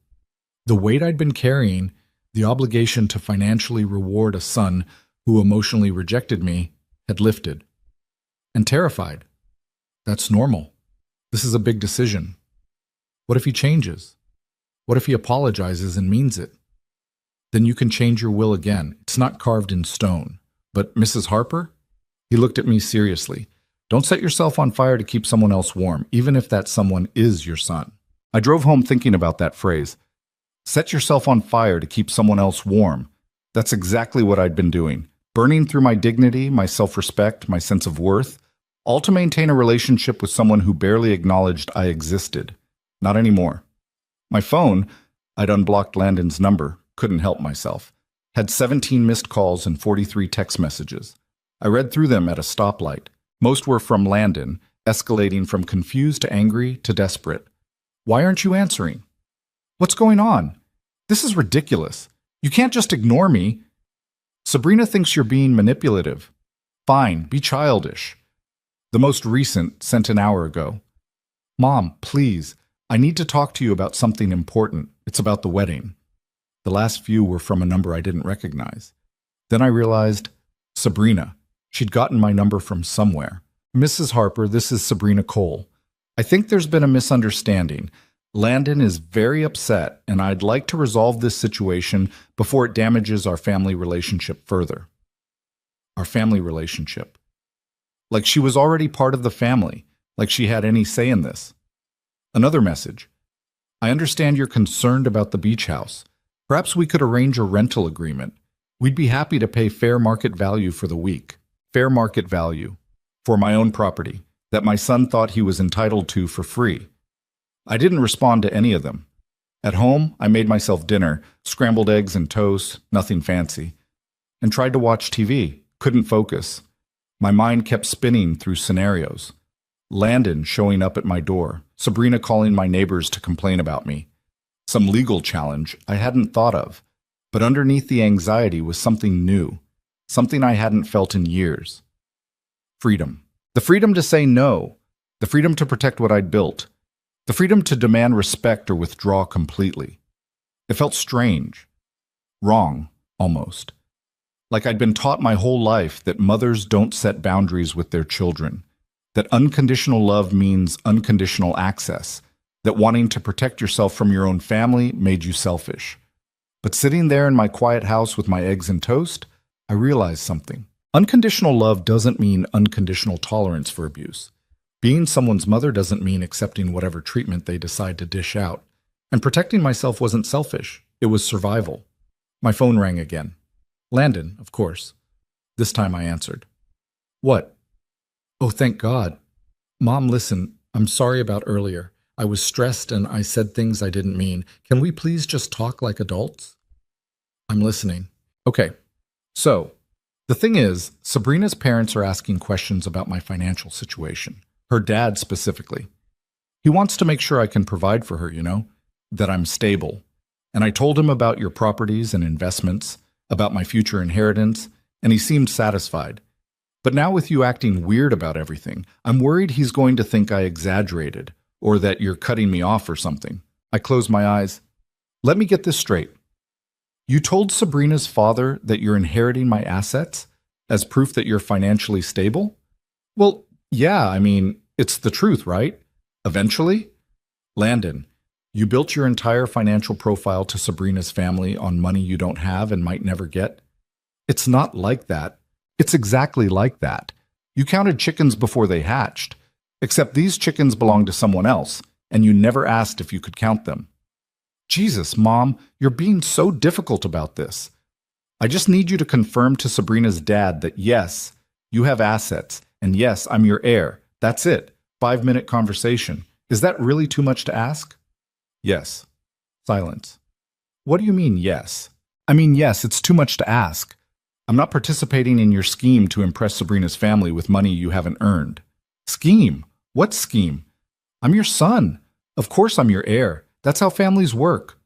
The weight I'd been carrying, the obligation to financially reward a son who emotionally rejected me, had lifted. And terrified. That's normal. This is a big decision. What if he changes? What if he apologizes and means it? Then you can change your will again. It's not carved in stone. But Mrs. Harper? He looked at me seriously. Don't set yourself on fire to keep someone else warm, even if that someone is your son. I drove home thinking about that phrase. Set yourself on fire to keep someone else warm. That's exactly what I'd been doing. Burning through my dignity, my self-respect, my sense of worth, all to maintain a relationship with someone who barely acknowledged I existed. Not anymore. My phone, I'd unblocked Landon's number, couldn't help myself, had 17 missed calls and 43 text messages. I read through them at a stoplight. Most were from Landon, escalating from confused to angry to desperate. Why aren't you answering? What's going on? This is ridiculous. You can't just ignore me. Sabrina thinks you're being manipulative. Fine, be childish. The most recent, sent an hour ago. Mom, please, I need to talk to you about something important. It's about the wedding. The last few were from a number I didn't recognize. Then I realized, Sabrina. She'd gotten my number from somewhere. Mrs. Harper, this is Sabrina Cole. I think there's been a misunderstanding. Landon is very upset, and I'd like to resolve this situation before it damages our family relationship further. Our family relationship. Like she was already part of the family, like she had any say in this. Another message. I understand you're concerned about the beach house. Perhaps we could arrange a rental agreement. We'd be happy to pay fair market value for the week. Fair market value. For my own property, that my son thought he was entitled to for free. I didn't respond to any of them. At home, I made myself dinner, scrambled eggs and toast, nothing fancy, and tried to watch TV, Couldn't focus. My mind kept spinning through scenarios. Landon showing up at my door, Sabrina calling my neighbors to complain about me, some legal challenge I hadn't thought of, but underneath the anxiety was something new, something I hadn't felt in years. Freedom. The freedom to say no, the freedom to protect what I'd built, the freedom to demand respect or withdraw completely. It felt strange, wrong, almost. Like I'd been taught my whole life that mothers don't set boundaries with their children, that unconditional love means unconditional access, that wanting to protect yourself from your own family made you selfish. But sitting there in my quiet house with my eggs and toast, I realized something. Unconditional love doesn't mean unconditional tolerance for abuse. Being someone's mother doesn't mean accepting whatever treatment they decide to dish out. And protecting myself wasn't selfish. It was survival. My phone rang again. Landon, of course. This time I answered. What? Oh, thank God. Mom, listen, I'm sorry about earlier. I was stressed and I said things I didn't mean. Can we please just talk like adults? I'm listening. Okay, so the thing is, Sabrina's parents are asking questions about my financial situation. Her dad specifically. He wants to make sure I can provide for her, that I'm stable. And I told him about your properties and investments, about my future inheritance, and he seemed satisfied. But now with you acting weird about everything, I'm worried he's going to think I exaggerated, or that you're cutting me off or something. I closed my eyes. Let me get this straight. You told Sabrina's father that you're inheriting my assets as proof that you're financially stable? Well, yeah, it's the truth, right? Eventually? Landon, you built your entire financial profile to Sabrina's family on money you don't have and might never get? It's not like that. It's exactly like that. You counted chickens before they hatched. Except these chickens belong to someone else, and you never asked if you could count them. Jesus, Mom, you're being so difficult about this. I just need you to confirm to Sabrina's dad that yes, you have assets, and yes, I'm your heir. That's it. 5-minute conversation. Is that really too much to ask? Yes. Silence. What do you mean, yes? Yes, it's too much to ask. I'm not participating in your scheme to impress Sabrina's family with money you haven't earned. Scheme? What scheme? I'm your son. Of course I'm your heir. That's how families work.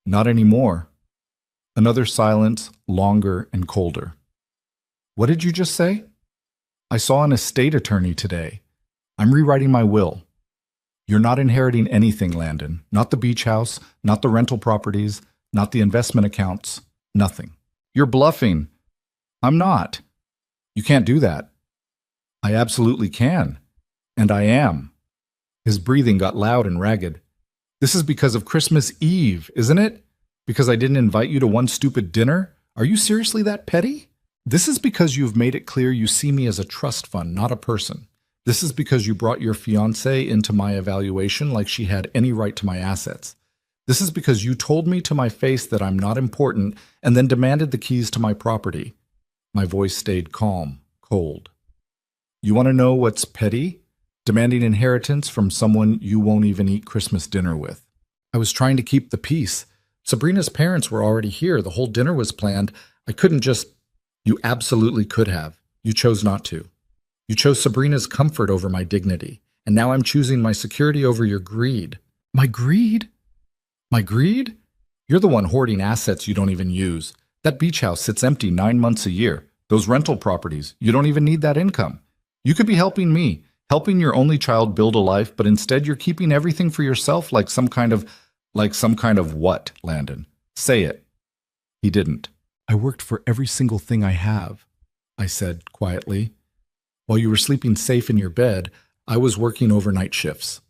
Not anymore. Another silence, longer and colder. What did you just say? I saw an estate attorney today. I'm rewriting my will. You're not inheriting anything, Landon. Not the beach house, not the rental properties, not the investment accounts, nothing. You're bluffing. I'm not. You can't do that. I absolutely can. And I am. His breathing got loud and ragged. This is because of Christmas Eve, isn't it? Because I didn't invite you to one stupid dinner? Are you seriously that petty? This is because you've made it clear you see me as a trust fund, not a person. This is because you brought your fiancée into my evaluation like she had any right to my assets. This is because you told me to my face that I'm not important and then demanded the keys to my property. My voice stayed calm, cold. You want to know what's petty? Demanding inheritance from someone you won't even eat Christmas dinner with. I was trying to keep the peace. Sabrina's parents were already here. The whole dinner was planned. I couldn't just... You absolutely could have. You chose not to. You chose Sabrina's comfort over my dignity. And now I'm choosing my security over your greed. My greed? My greed? You're the one hoarding assets you don't even use. That beach house sits empty 9 months a year. Those rental properties, you don't even need that income. You could be helping me, helping your only child build a life, but instead you're keeping everything for yourself like some kind of what, Landon? Say it. He didn't. I worked for every single thing I have, I said quietly. While you were sleeping safe in your bed, I was working overnight shifts.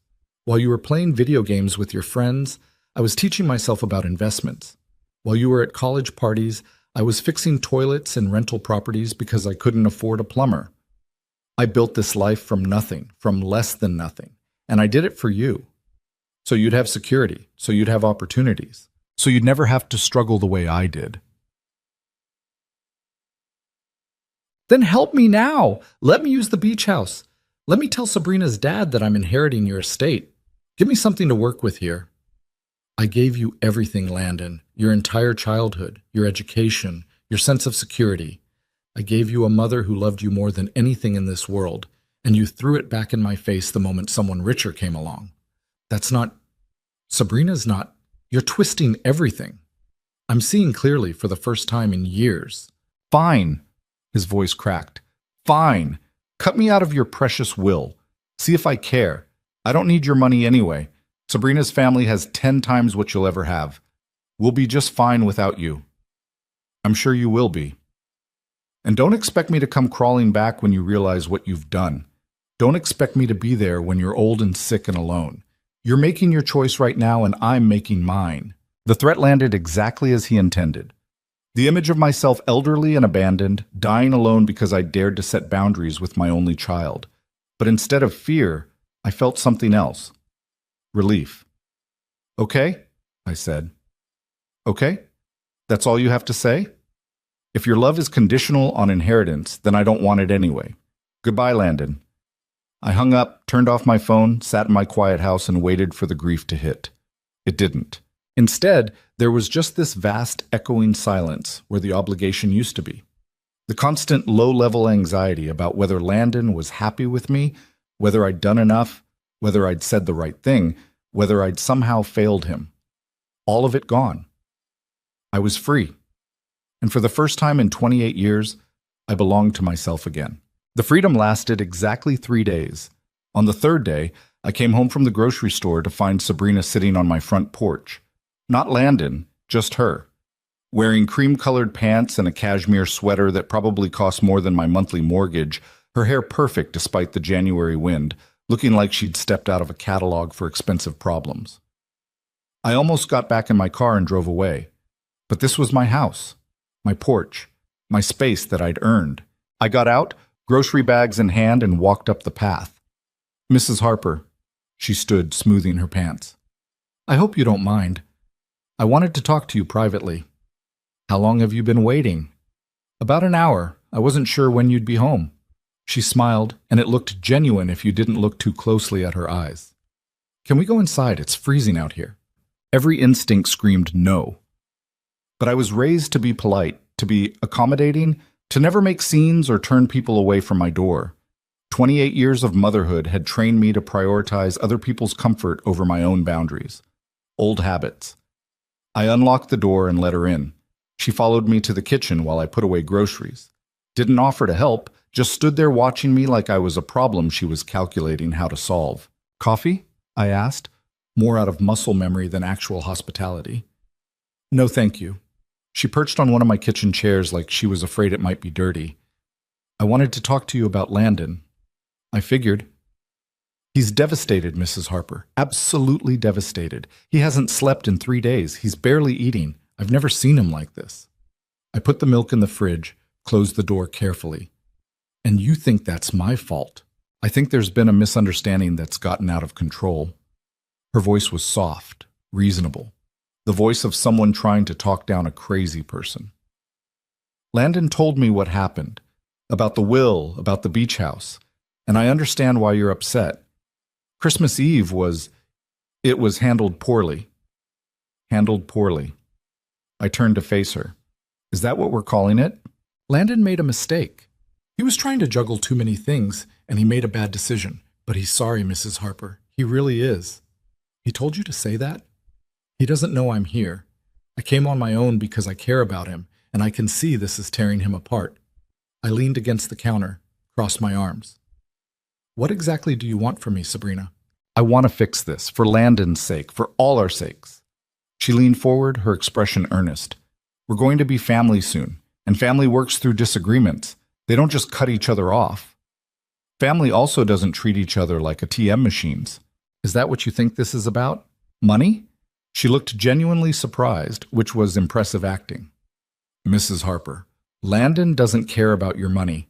While you were playing video games with your friends, I was teaching myself about investments. While you were at college parties, I was fixing toilets and rental properties because I couldn't afford a plumber. I built this life from nothing, from less than nothing, and I did it for you. So you'd have security, so you'd have opportunities, so you'd never have to struggle the way I did. Then help me now. Let me use the beach house. Let me tell Sabrina's dad that I'm inheriting your estate. Give me something to work with here. I gave you everything, Landon, your entire childhood, your education, your sense of security. I gave you a mother who loved you more than anything in this world, and you threw it back in my face the moment someone richer came along. That's not... Sabrina's not... You're twisting everything. I'm seeing clearly for the first time in years. Fine, his voice cracked. Fine. Cut me out of your precious will. See if I care. I don't need your money anyway. Sabrina's family has 10 times what you'll ever have. We'll be just fine without you. I'm sure you will be. And don't expect me to come crawling back when you realize what you've done. Don't expect me to be there when you're old and sick and alone. You're making your choice right now, and I'm making mine. The threat landed exactly as he intended. The image of myself elderly and abandoned, dying alone because I dared to set boundaries with my only child. But instead of fear, I felt something else. Relief. Okay, I said. Okay? That's all you have to say? If your love is conditional on inheritance, then I don't want it anyway. Goodbye, Landon. I hung up, turned off my phone, sat in my quiet house, and waited for the grief to hit. It didn't. Instead, there was just this vast, echoing silence where the obligation used to be. The constant low-level anxiety about whether Landon was happy with me, whether I'd done enough, whether I'd said the right thing, whether I'd somehow failed him. All of it gone. I was free. And for the first time in 28 years, I belonged to myself again. The freedom lasted exactly 3 days. On the third day, I came home from the grocery store to find Sabrina sitting on my front porch. Not Landon, just her. Wearing cream-colored pants and a cashmere sweater that probably cost more than my monthly mortgage, her hair perfect despite the January wind, looking like she'd stepped out of a catalog for expensive problems. I almost got back in my car and drove away. But this was my house, my porch, my space that I'd earned. I got out, grocery bags in hand, and walked up the path. Mrs. Harper, she stood, smoothing her pants. I hope you don't mind. I wanted to talk to you privately. How long have you been waiting? About an hour. I wasn't sure when you'd be home. She smiled, and it looked genuine if you didn't look too closely at her eyes. Can we go inside? It's freezing out here. Every instinct screamed no. But I was raised to be polite, to be accommodating, to never make scenes or turn people away from my door. 28 years of motherhood had trained me to prioritize other people's comfort over my own boundaries. Old habits. I unlocked the door and let her in. She followed me to the kitchen while I put away groceries. Didn't offer to help, just stood there watching me like I was a problem she was calculating how to solve. Coffee? I asked, more out of muscle memory than actual hospitality. No, thank you. She perched on one of my kitchen chairs like she was afraid it might be dirty. I wanted to talk to you about Landon. I figured. He's devastated, Mrs. Harper. Absolutely devastated. He hasn't slept in 3 days. He's barely eating. I've never seen him like this. I put the milk in the fridge, closed the door carefully. And you think that's my fault. I think there's been a misunderstanding that's gotten out of control. Her voice was soft, reasonable. The voice of someone trying to talk down a crazy person. Landon told me what happened, about the will, about the beach house, and I understand why you're upset. Christmas Eve was handled poorly. Handled poorly. I turned to face her. Is that what we're calling it? Landon made a mistake. He was trying to juggle too many things, and he made a bad decision. But he's sorry, Mrs. Harper. He really is. He told you to say that? He doesn't know I'm here. I came on my own because I care about him, and I can see this is tearing him apart. I leaned against the counter, crossed my arms. What exactly do you want from me, Sabrina? I want to fix this, for Landon's sake, for all our sakes. She leaned forward, her expression earnest. We're going to be family soon, and family works through disagreements. They don't just cut each other off. Family also doesn't treat each other like ATM machines. Is that what you think this is about? Money? She looked genuinely surprised, which was impressive acting. Mrs. Harper, Landon doesn't care about your money.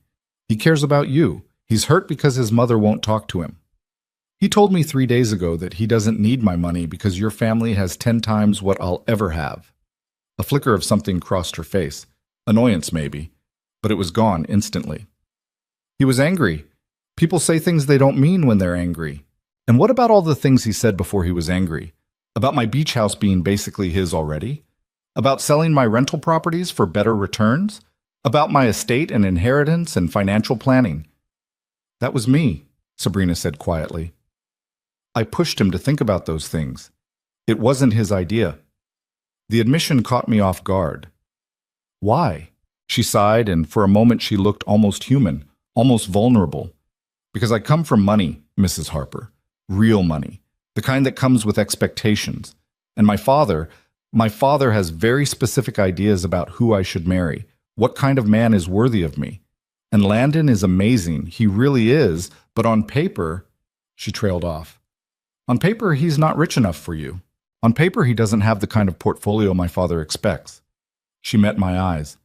He cares about you. He's hurt because his mother won't talk to him. He told me 3 days ago that he doesn't need my money because your family has 10 times what I'll ever have. A flicker of something crossed her face. Annoyance, maybe. But it was gone instantly. He was angry. People say things they don't mean when they're angry. And what about all the things he said before he was angry? About my beach house being basically his already? About selling my rental properties for better returns? About my estate and inheritance and financial planning. That was me, Sabrina said quietly. I pushed him to think about those things. It wasn't his idea. The admission caught me off guard. Why? She sighed, and for a moment she looked almost human, almost vulnerable. Because I come from money, Mrs. Harper. Real money. The kind that comes with expectations. And my father has very specific ideas about who I should marry, what kind of man is worthy of me. And Landon is amazing, he really is, but on paper, she trailed off. On paper, he's not rich enough for you. On paper, he doesn't have the kind of portfolio my father expects. She met my eyes.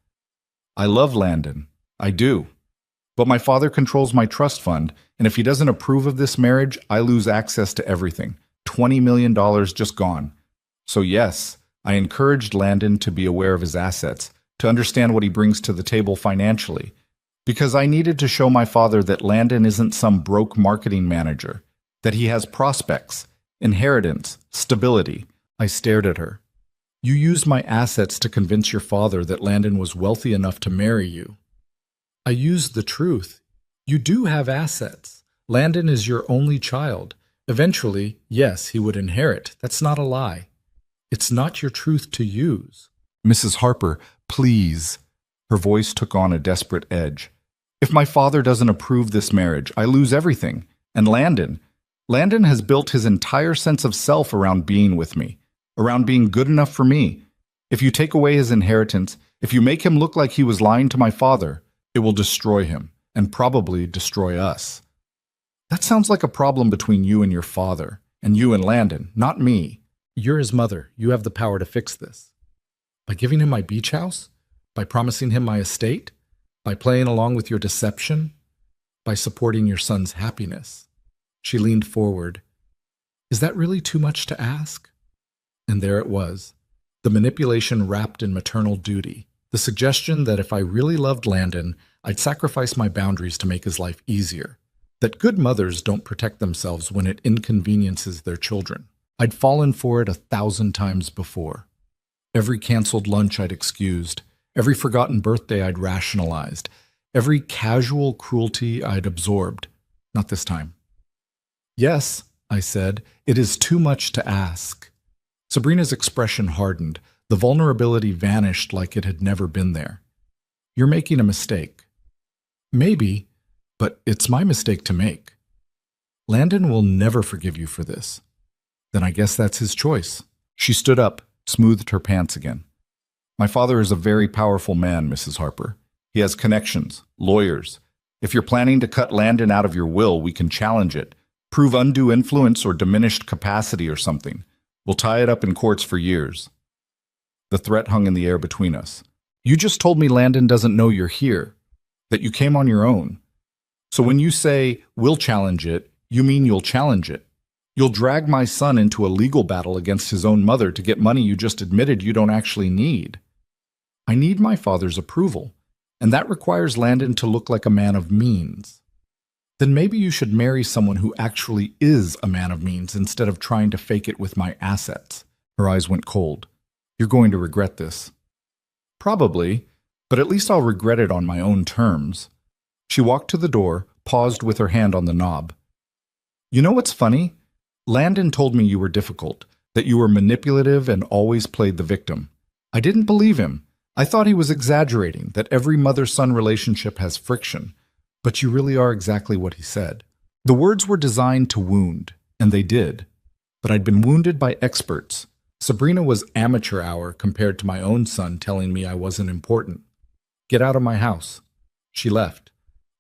I love Landon. I do. But my father controls my trust fund, and if he doesn't approve of this marriage, I lose access to everything. $20 million just gone. So yes, I encouraged Landon to be aware of his assets, to understand what he brings to the table financially, because I needed to show my father that Landon isn't some broke marketing manager, that he has prospects, inheritance, stability. I stared at her. You used my assets to convince your father that Landon was wealthy enough to marry you. I used the truth. You do have assets. Landon is your only child. Eventually, yes, he would inherit. That's not a lie. It's not your truth to use. Mrs. Harper, please. Her voice took on a desperate edge. If my father doesn't approve this marriage, I lose everything. And Landon has built his entire sense of self around being with me, around being good enough for me. If you take away his inheritance, if you make him look like he was lying to my father, it will destroy him, and probably destroy us. That sounds like a problem between you and your father, and you and Landon, not me. You're his mother. You have the power to fix this. By giving him my beach house? By promising him my estate? By playing along with your deception? By supporting your son's happiness? She leaned forward. Is that really too much to ask? And there it was, the manipulation wrapped in maternal duty. The suggestion that if I really loved Landon, I'd sacrifice my boundaries to make his life easier. That good mothers don't protect themselves when it inconveniences their children. I'd fallen for it 1,000 times before. Every canceled lunch I'd excused. Every forgotten birthday I'd rationalized. Every casual cruelty I'd absorbed. Not this time. Yes, I said, it is too much to ask. Sabrina's expression hardened. The vulnerability vanished like it had never been there. You're making a mistake. Maybe, but it's my mistake to make. Landon will never forgive you for this. Then I guess that's his choice. She stood up, smoothed her pants again. My father is a very powerful man, Mrs. Harper. He has connections, lawyers. If you're planning to cut Landon out of your will, we can challenge it. Prove undue influence or diminished capacity or something. We'll tie it up in courts for years. The threat hung in the air between us. You just told me Landon doesn't know you're here, that you came on your own. So when you say, we'll challenge it, you mean you'll challenge it. You'll drag my son into a legal battle against his own mother to get money you just admitted you don't actually need. I need my father's approval, and that requires Landon to look like a man of means. Then maybe you should marry someone who actually is a man of means instead of trying to fake it with my assets. Her eyes went cold. You're going to regret this. Probably, but at least I'll regret it on my own terms. She walked to the door, paused with her hand on the knob. You know what's funny? Landon told me you were difficult, that you were manipulative and always played the victim. I didn't believe him. I thought he was exaggerating, that every mother-son relationship has friction. But you really are exactly what he said. The words were designed to wound, and they did. But I'd been wounded by experts. Sabrina was amateur hour compared to my own son telling me I wasn't important. Get out of my house. She left.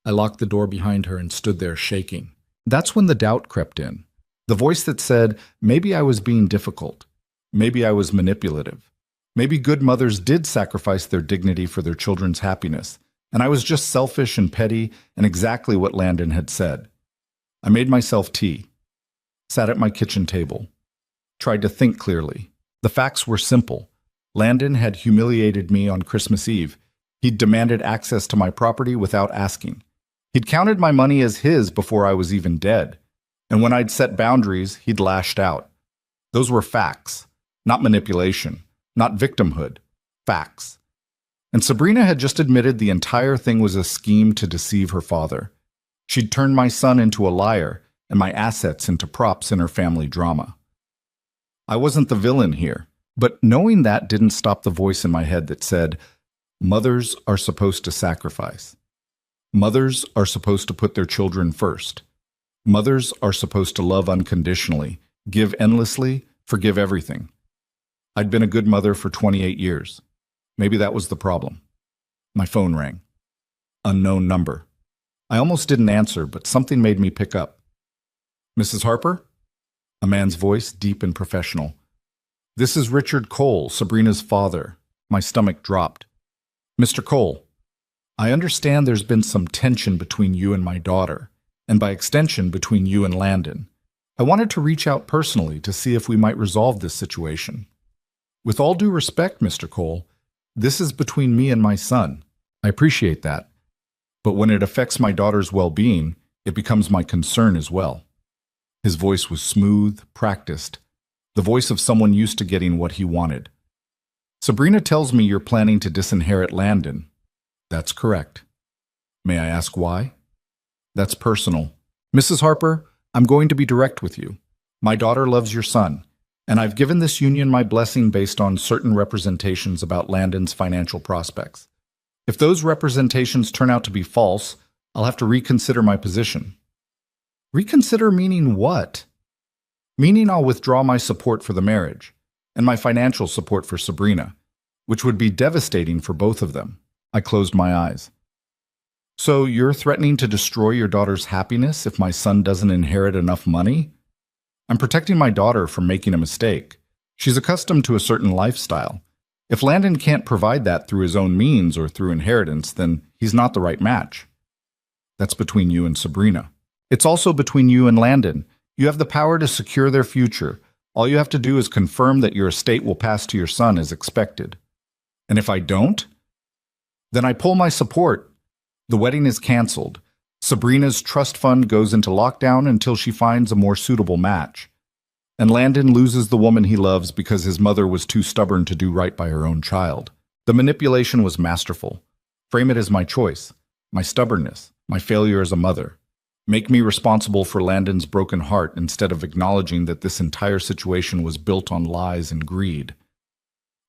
I locked the door behind her and stood there shaking. That's when the doubt crept in. The voice that said, maybe I was being difficult. Maybe I was manipulative. Maybe good mothers did sacrifice their dignity for their children's happiness, and I was just selfish and petty and exactly what Landon had said. I made myself tea, sat at my kitchen table, tried to think clearly. The facts were simple. Landon had humiliated me on Christmas Eve. He'd demanded access to my property without asking. He'd counted my money as his before I was even dead. And when I'd set boundaries, he'd lashed out. Those were facts, not manipulation, not victimhood. Facts. And Sabrina had just admitted the entire thing was a scheme to deceive her father. She'd turned my son into a liar and my assets into props in her family drama. I wasn't the villain here, but knowing that didn't stop the voice in my head that said, mothers are supposed to sacrifice. Mothers are supposed to put their children first. Mothers are supposed to love unconditionally, give endlessly, forgive everything. I'd been a good mother for 28 years. Maybe that was the problem. My phone rang. Unknown number. I almost didn't answer, but something made me pick up. Mrs. Harper? A man's voice, deep and professional. This is Richard Cole, Sabrina's father. My stomach dropped. Mr. Cole, I understand there's been some tension between you and my daughter, and by extension between you and Landon. I wanted to reach out personally to see if we might resolve this situation. With all due respect, Mr. Cole, this is between me and my son. I appreciate that. But when it affects my daughter's well-being, it becomes my concern as well. His voice was smooth, practiced, the voice of someone used to getting what he wanted. Sabrina tells me you're planning to disinherit Landon. That's correct. May I ask why? That's personal. Mrs. Harper, I'm going to be direct with you. My daughter loves your son, and I've given this union my blessing based on certain representations about Landon's financial prospects. If those representations turn out to be false, I'll have to reconsider my position. Reconsider meaning what? Meaning I'll withdraw my support for the marriage, and my financial support for Sabrina, which would be devastating for both of them. I closed my eyes. So you're threatening to destroy your daughter's happiness if my son doesn't inherit enough money? I'm protecting my daughter from making a mistake. She's accustomed to a certain lifestyle. If Landon can't provide that through his own means or through inheritance, then he's not the right match. That's between you and Sabrina. It's also between you and Landon. You have the power to secure their future. All you have to do is confirm that your estate will pass to your son as expected. And if I don't, then I pull my support. The wedding is canceled. Sabrina's trust fund goes into lockdown until she finds a more suitable match. And Landon loses the woman he loves because his mother was too stubborn to do right by her own child. The manipulation was masterful. Frame it as my choice, my stubbornness, my failure as a mother. Make me responsible for Landon's broken heart instead of acknowledging that this entire situation was built on lies and greed.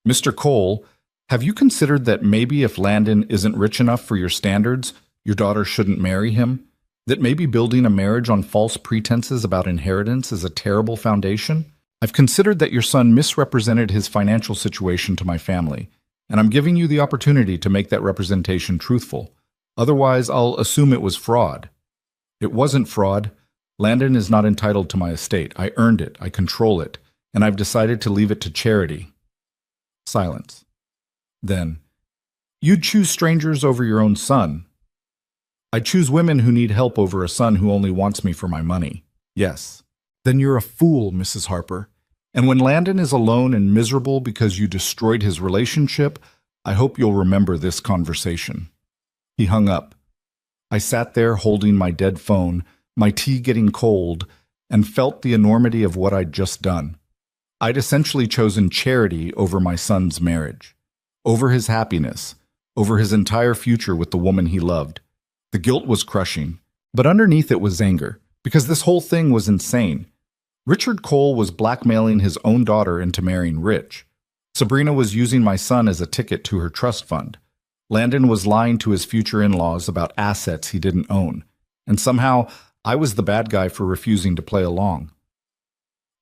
Mr. Cole, have you considered that maybe if Landon isn't rich enough for your standards, your daughter shouldn't marry him? That maybe building a marriage on false pretenses about inheritance is a terrible foundation? I've considered that your son misrepresented his financial situation to my family, and I'm giving you the opportunity to make that representation truthful. Otherwise, I'll assume it was fraud. It wasn't fraud. Landon is not entitled to my estate. I earned it. I control it. And I've decided to leave it to charity. Silence. Then, you'd choose strangers over your own son. I choose women who need help over a son who only wants me for my money. Yes. Then you're a fool, Mrs. Harper. And when Landon is alone and miserable because you destroyed his relationship, I hope you'll remember this conversation. He hung up. I sat there holding my dead phone, my tea getting cold, and felt the enormity of what I'd just done. I'd essentially chosen charity over my son's marriage, over his happiness, over his entire future with the woman he loved. The guilt was crushing, but underneath it was anger, because this whole thing was insane. Richard Cole was blackmailing his own daughter into marrying Rich. Sabrina was using my son as a ticket to her trust fund. Landon was lying to his future in-laws about assets he didn't own, and somehow I was the bad guy for refusing to play along.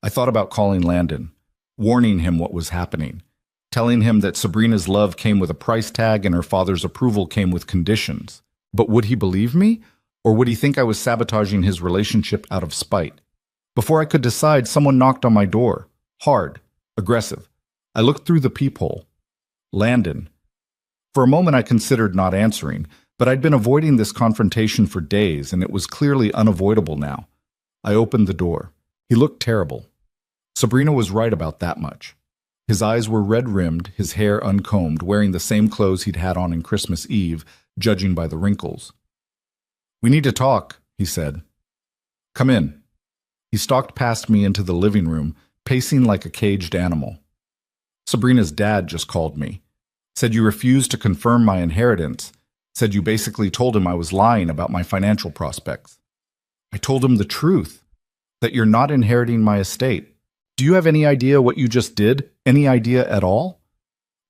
I thought about calling Landon, warning him what was happening, telling him that Sabrina's love came with a price tag and her father's approval came with conditions. But would he believe me, or would he think I was sabotaging his relationship out of spite? Before I could decide, someone knocked on my door, hard, aggressive. I looked through the peephole. Landon. For a moment I considered not answering, but I'd been avoiding this confrontation for days, and it was clearly unavoidable now. I opened the door. He looked terrible. Sabrina was right about that much. His eyes were red-rimmed, his hair uncombed, wearing the same clothes he'd had on Christmas Eve, judging by the wrinkles. "We need to talk," he said. "Come in." He stalked past me into the living room, pacing like a caged animal. "Sabrina's dad just called me. Said you refused to confirm my inheritance. Said you basically told him I was lying about my financial prospects. I told him the truth, that you're not inheriting my estate. Do you have any idea what you just did? Any idea at all?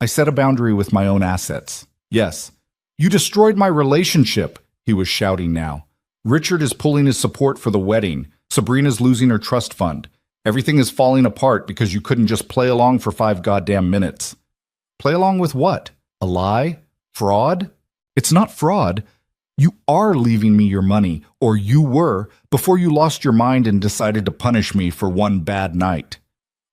I set a boundary with my own assets. Yes. You destroyed my relationship, he was shouting now. Richard is pulling his support for the wedding. Sabrina's losing her trust fund. Everything is falling apart because you couldn't just play along for 5 goddamn minutes. Play along with what? A lie? Fraud? It's not fraud. You are leaving me your money, or you were, before you lost your mind and decided to punish me for one bad night.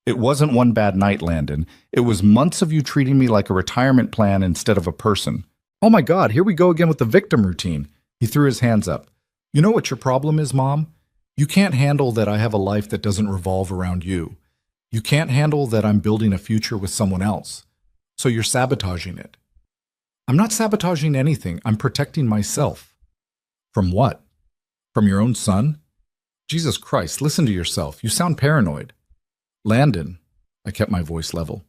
It wasn't one bad night, Landon. It was months of you treating me like a retirement plan instead of a person. Oh my God, here we go again with the victim routine. He threw his hands up. You know what your problem is, Mom? You can't handle that I have a life that doesn't revolve around you. You can't handle that I'm building a future with someone else. So you're sabotaging it. I'm not sabotaging anything. I'm protecting myself. From what? From your own son? Jesus Christ, listen to yourself. You sound paranoid. Landon, I kept my voice level.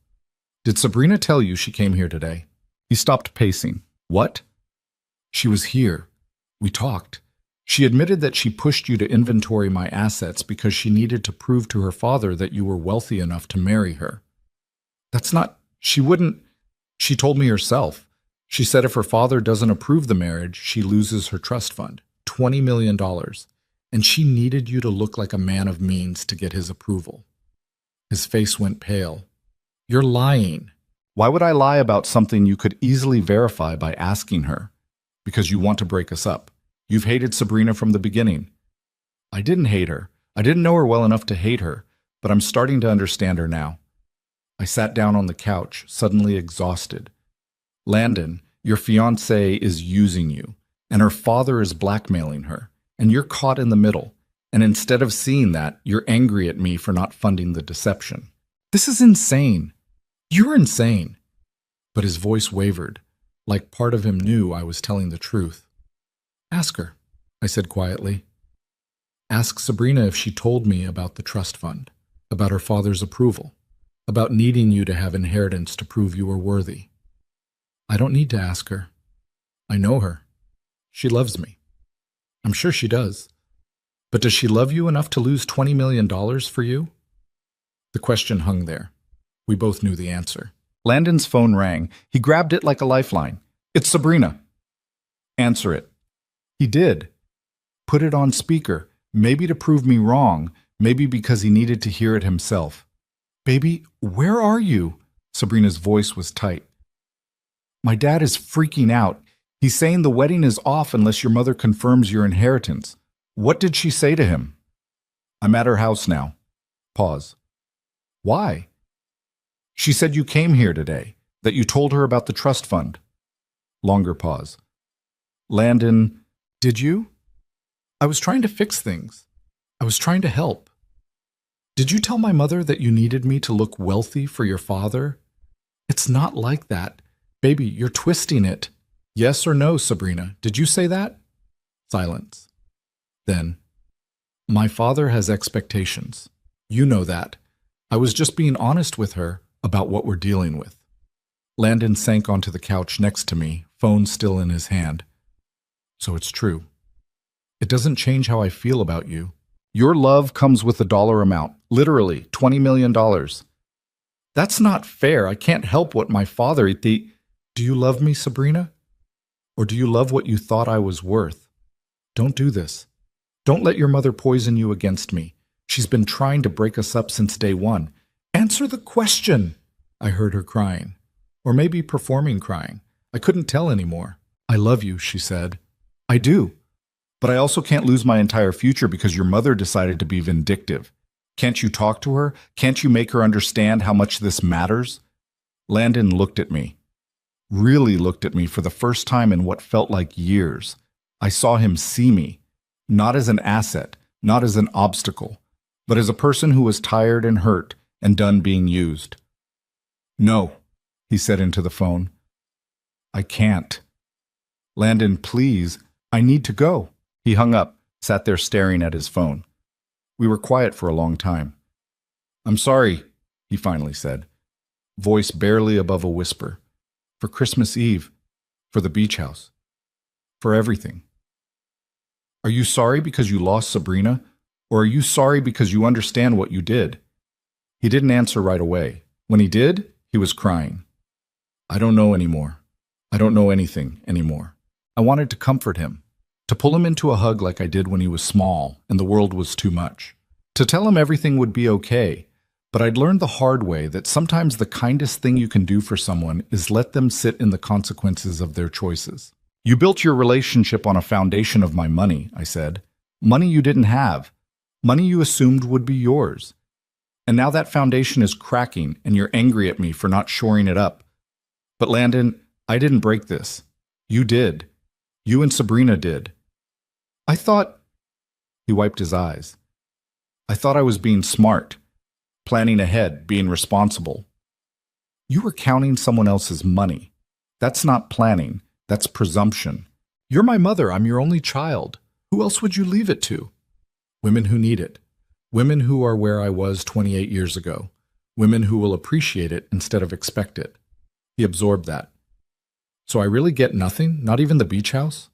Did Sabrina tell you she came here today? He stopped pacing. What? She was here. We talked. She admitted that she pushed you to inventory my assets because she needed to prove to her father that you were wealthy enough to marry her. That's not... She wouldn't... She told me herself. She said if her father doesn't approve the marriage, she loses her trust fund, $20 million, and she needed you to look like a man of means to get his approval. His face went pale. You're lying. Why would I lie about something you could easily verify by asking her? Because you want to break us up. You've hated Sabrina from the beginning. I didn't hate her. I didn't know her well enough to hate her, but I'm starting to understand her now. I sat down on the couch, suddenly exhausted. Landon, your fiancée is using you, and her father is blackmailing her, and you're caught in the middle. And instead of seeing that, you're angry at me for not funding the deception. This is insane. You're insane. But his voice wavered, like part of him knew I was telling the truth. Ask her, I said quietly. Ask Sabrina if she told me about the trust fund, about her father's approval, about needing you to have inheritance to prove you were worthy. I don't need to ask her. I know her. She loves me. I'm sure she does. But does she love you enough to lose $20 million for you? The question hung there. We both knew the answer. Landon's phone rang. He grabbed it like a lifeline. It's Sabrina. Answer it. He did. Put it on speaker, maybe to prove me wrong, maybe because he needed to hear it himself. Baby, where are you? Sabrina's voice was tight. My dad is freaking out. He's saying the wedding is off unless your mother confirms your inheritance. What did she say to him? I'm at her house now. Pause. Why? She said you came here today, that you told her about the trust fund. Longer pause. Landon, did you? I was trying to fix things. I was trying to help. Did you tell my mother that you needed me to look wealthy for your father? It's not like that. Baby, you're twisting it. Yes or no, Sabrina? Did you say that? Silence. Then, my father has expectations. You know that. I was just being honest with her about what we're dealing with. Landon sank onto the couch next to me, phone still in his hand. So it's true. It doesn't change how I feel about you. Your love comes with a dollar amount, literally $20 million. That's not fair. I can't help what my father... Do you love me, Sabrina? Or do you love what you thought I was worth? Don't do this. Don't let your mother poison you against me. She's been trying to break us up since day one. Answer the question, I heard her crying. Or maybe performing crying. I couldn't tell anymore. I love you, she said. I do. But I also can't lose my entire future because your mother decided to be vindictive. Can't you talk to her? Can't you make her understand how much this matters? Landon looked at me. Really looked at me for the first time in what felt like years. I saw him see me. Not as an asset, not as an obstacle, but as a person who was tired and hurt and done being used. No, he said into the phone. I can't. Landon, please, I need to go. He hung up, sat there staring at his phone. We were quiet for a long time. I'm sorry, he finally said, voice barely above a whisper. For Christmas Eve, for the beach house, for everything. Are you sorry because you lost Sabrina, or are you sorry because you understand what you did? He didn't answer right away. When he did, he was crying. I don't know anymore. I don't know anything anymore. I wanted to comfort him, to pull him into a hug like I did when he was small and the world was too much, to tell him everything would be okay. But I'd learned the hard way that sometimes the kindest thing you can do for someone is let them sit in the consequences of their choices. You built your relationship on a foundation of my money, I said. Money you didn't have. Money you assumed would be yours. And now that foundation is cracking and you're angry at me for not shoring it up. But Landon, I didn't break this. You did. You and Sabrina did. I thought... He wiped his eyes. I thought I was being smart, planning ahead, being responsible. You were counting someone else's money. That's not planning. That's presumption. You're my mother. I'm your only child. Who else would you leave it to? Women who need it. Women who are where I was 28 years ago. Women who will appreciate it instead of expect it. He absorbed that. So I really get nothing? Not even the beach house?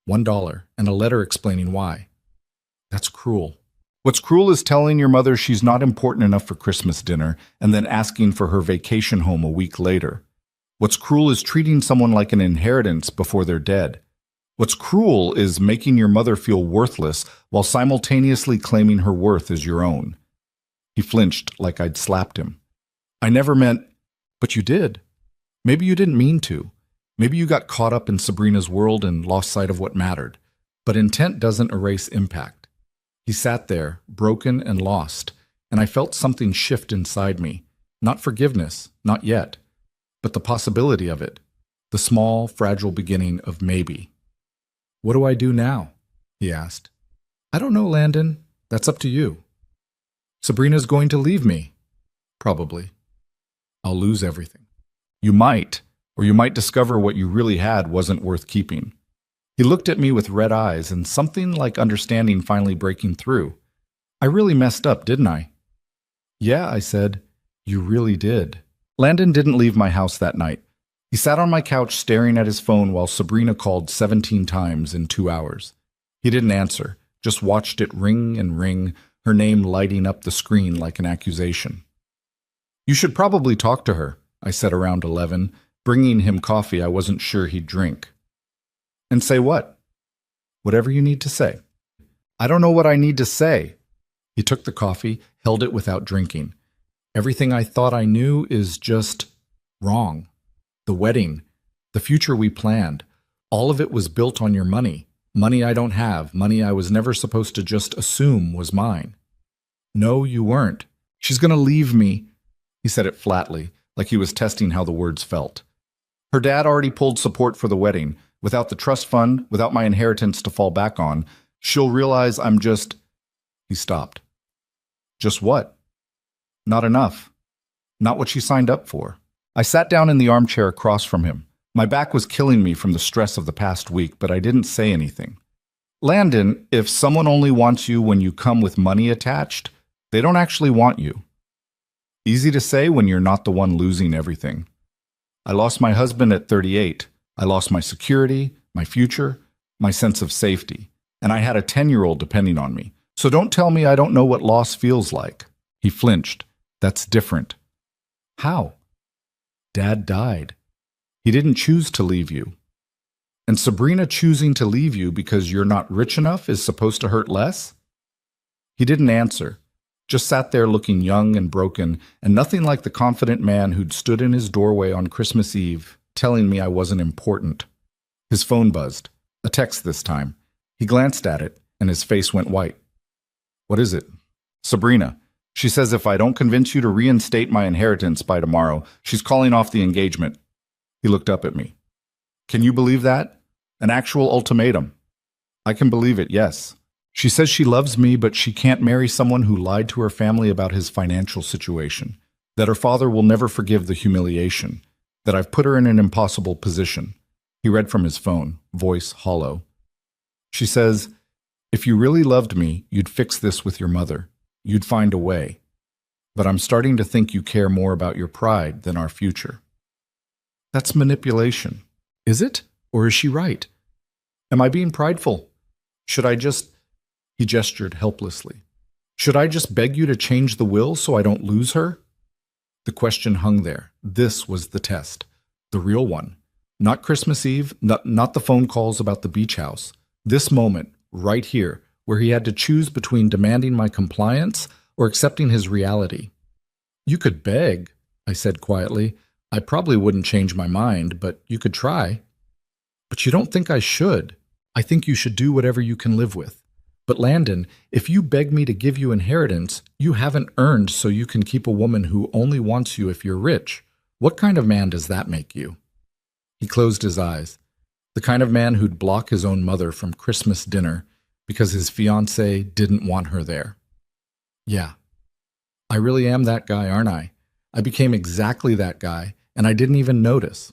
$1 and a letter explaining why. That's cruel. What's cruel is telling your mother she's not important enough for Christmas dinner and then asking for her vacation home a week later. What's cruel is treating someone like an inheritance before they're dead. What's cruel is making your mother feel worthless while simultaneously claiming her worth as your own. He flinched like I'd slapped him. I never meant, but you did. Maybe you didn't mean to. Maybe you got caught up in Sabrina's world and lost sight of what mattered. But intent doesn't erase impact. He sat there, broken and lost, and I felt something shift inside me. Not forgiveness, not yet, but the possibility of it. The small, fragile beginning of maybe. What do I do now? He asked. I don't know, Landon. That's up to you. Sabrina's going to leave me. Probably. I'll lose everything. You might, or you might discover what you really had wasn't worth keeping. He looked at me with red eyes and something like understanding finally breaking through. I really messed up, didn't I? Yeah, I said. You really did. Landon didn't leave my house that night. He sat on my couch staring at his phone while Sabrina called 17 times in 2 hours. He didn't answer, just watched it ring and ring, her name lighting up the screen like an accusation. You should probably talk to her, I said around 11, bringing him coffee I wasn't sure he'd drink. And say what? Whatever you need to say. I don't know what I need to say. He took the coffee, held it without drinking. Everything I thought I knew is just wrong. The wedding, the future we planned, all of it was built on your money. Money I don't have, money I was never supposed to just assume was mine. No, you weren't. She's going to leave me. He said it flatly, like he was testing how the words felt. Her dad already pulled support for the wedding. Without the trust fund, without my inheritance to fall back on, she'll realize I'm just... He stopped. Just what? Not enough. Not what she signed up for. I sat down in the armchair across from him. My back was killing me from the stress of the past week, but I didn't say anything. Landon, if someone only wants you when you come with money attached, they don't actually want you. Easy to say when you're not the one losing everything. I lost my husband at 38. I lost my security, my future, my sense of safety, and I had a 10-year-old depending on me. So don't tell me I don't know what loss feels like. He flinched. That's different. How? Dad died. He didn't choose to leave you. And Sabrina choosing to leave you because you're not rich enough is supposed to hurt less? He didn't answer, just sat there looking young and broken and nothing like the confident man who'd stood in his doorway on Christmas Eve telling me I wasn't important. His phone buzzed. A text this time. He glanced at it, and his face went white. What is it? Sabrina. She says if I don't convince you to reinstate my inheritance by tomorrow, she's calling off the engagement. He looked up at me. Can you believe that? An actual ultimatum. I can believe it, yes. She says she loves me, but she can't marry someone who lied to her family about his financial situation. That her father will never forgive the humiliation. That I've put her in an impossible position. He read from his phone, voice hollow. She says, if you really loved me, you'd fix this with your mother. You'd find a way. But I'm starting to think you care more about your pride than our future. That's manipulation. Is it? Or is she right? Am I being prideful? Should I just... He gestured helplessly. Should I just beg you to change the will so I don't lose her? The question hung there. This was the test. The real one. Not Christmas Eve, not the phone calls about the beach house. This moment, right here, where he had to choose between demanding my compliance or accepting his reality. You could beg, I said quietly. I probably wouldn't change my mind, but you could try. But you don't think I should. I think you should do whatever you can live with. But Landon, if you beg me to give you inheritance, you haven't earned so you can keep a woman who only wants you if you're rich. What kind of man does that make you? He closed his eyes. The kind of man who'd block his own mother from Christmas dinner because his fiancée didn't want her there. Yeah, I really am that guy, aren't I? I became exactly that guy, and I didn't even notice.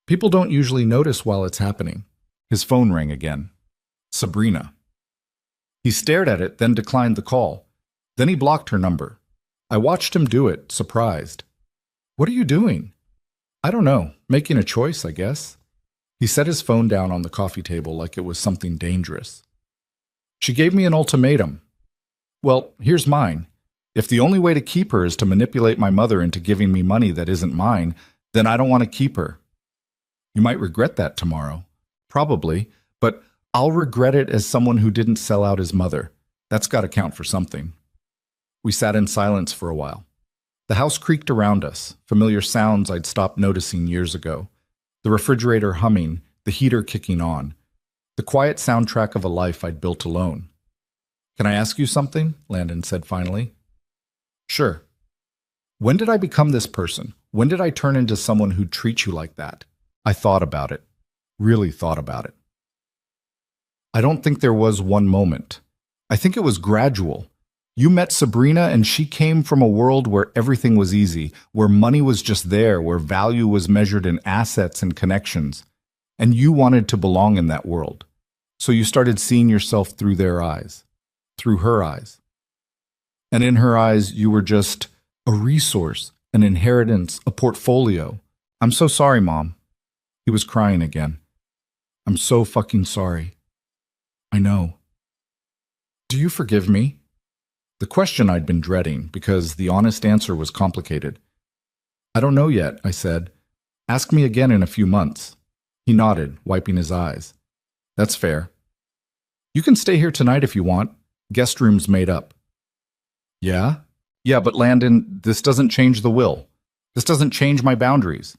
People don't usually notice while it's happening. His phone rang again. Sabrina. He stared at it, then declined the call. Then he blocked her number. I watched him do it, surprised. What are you doing? I don't know. Making a choice, I guess. He set his phone down on the coffee table like it was something dangerous. She gave me an ultimatum. Well, here's mine. If the only way to keep her is to manipulate my mother into giving me money that isn't mine, then I don't want to keep her. You might regret that tomorrow. Probably, but I'll regret it as someone who didn't sell out his mother. That's got to count for something. We sat in silence for a while. The house creaked around us, familiar sounds I'd stopped noticing years ago. The refrigerator humming, the heater kicking on. The quiet soundtrack of a life I'd built alone. Can I ask you something? Landon said finally. Sure. When did I become this person? When did I turn into someone who'd treat you like that? I thought about it. Really thought about it. I don't think there was one moment. I think it was gradual. You met Sabrina and she came from a world where everything was easy, where money was just there, where value was measured in assets and connections. And you wanted to belong in that world. So you started seeing yourself through their eyes, through her eyes. And in her eyes, you were just a resource, an inheritance, a portfolio. I'm so sorry, Mom. He was crying again. I'm so fucking sorry. I know. Do you forgive me? The question I'd been dreading, because the honest answer was complicated. I don't know yet, I said. Ask me again in a few months. He nodded, wiping his eyes. That's fair. You can stay here tonight if you want. Guest room's made up. Yeah? Yeah, but Landon, this doesn't change the will. This doesn't change my boundaries.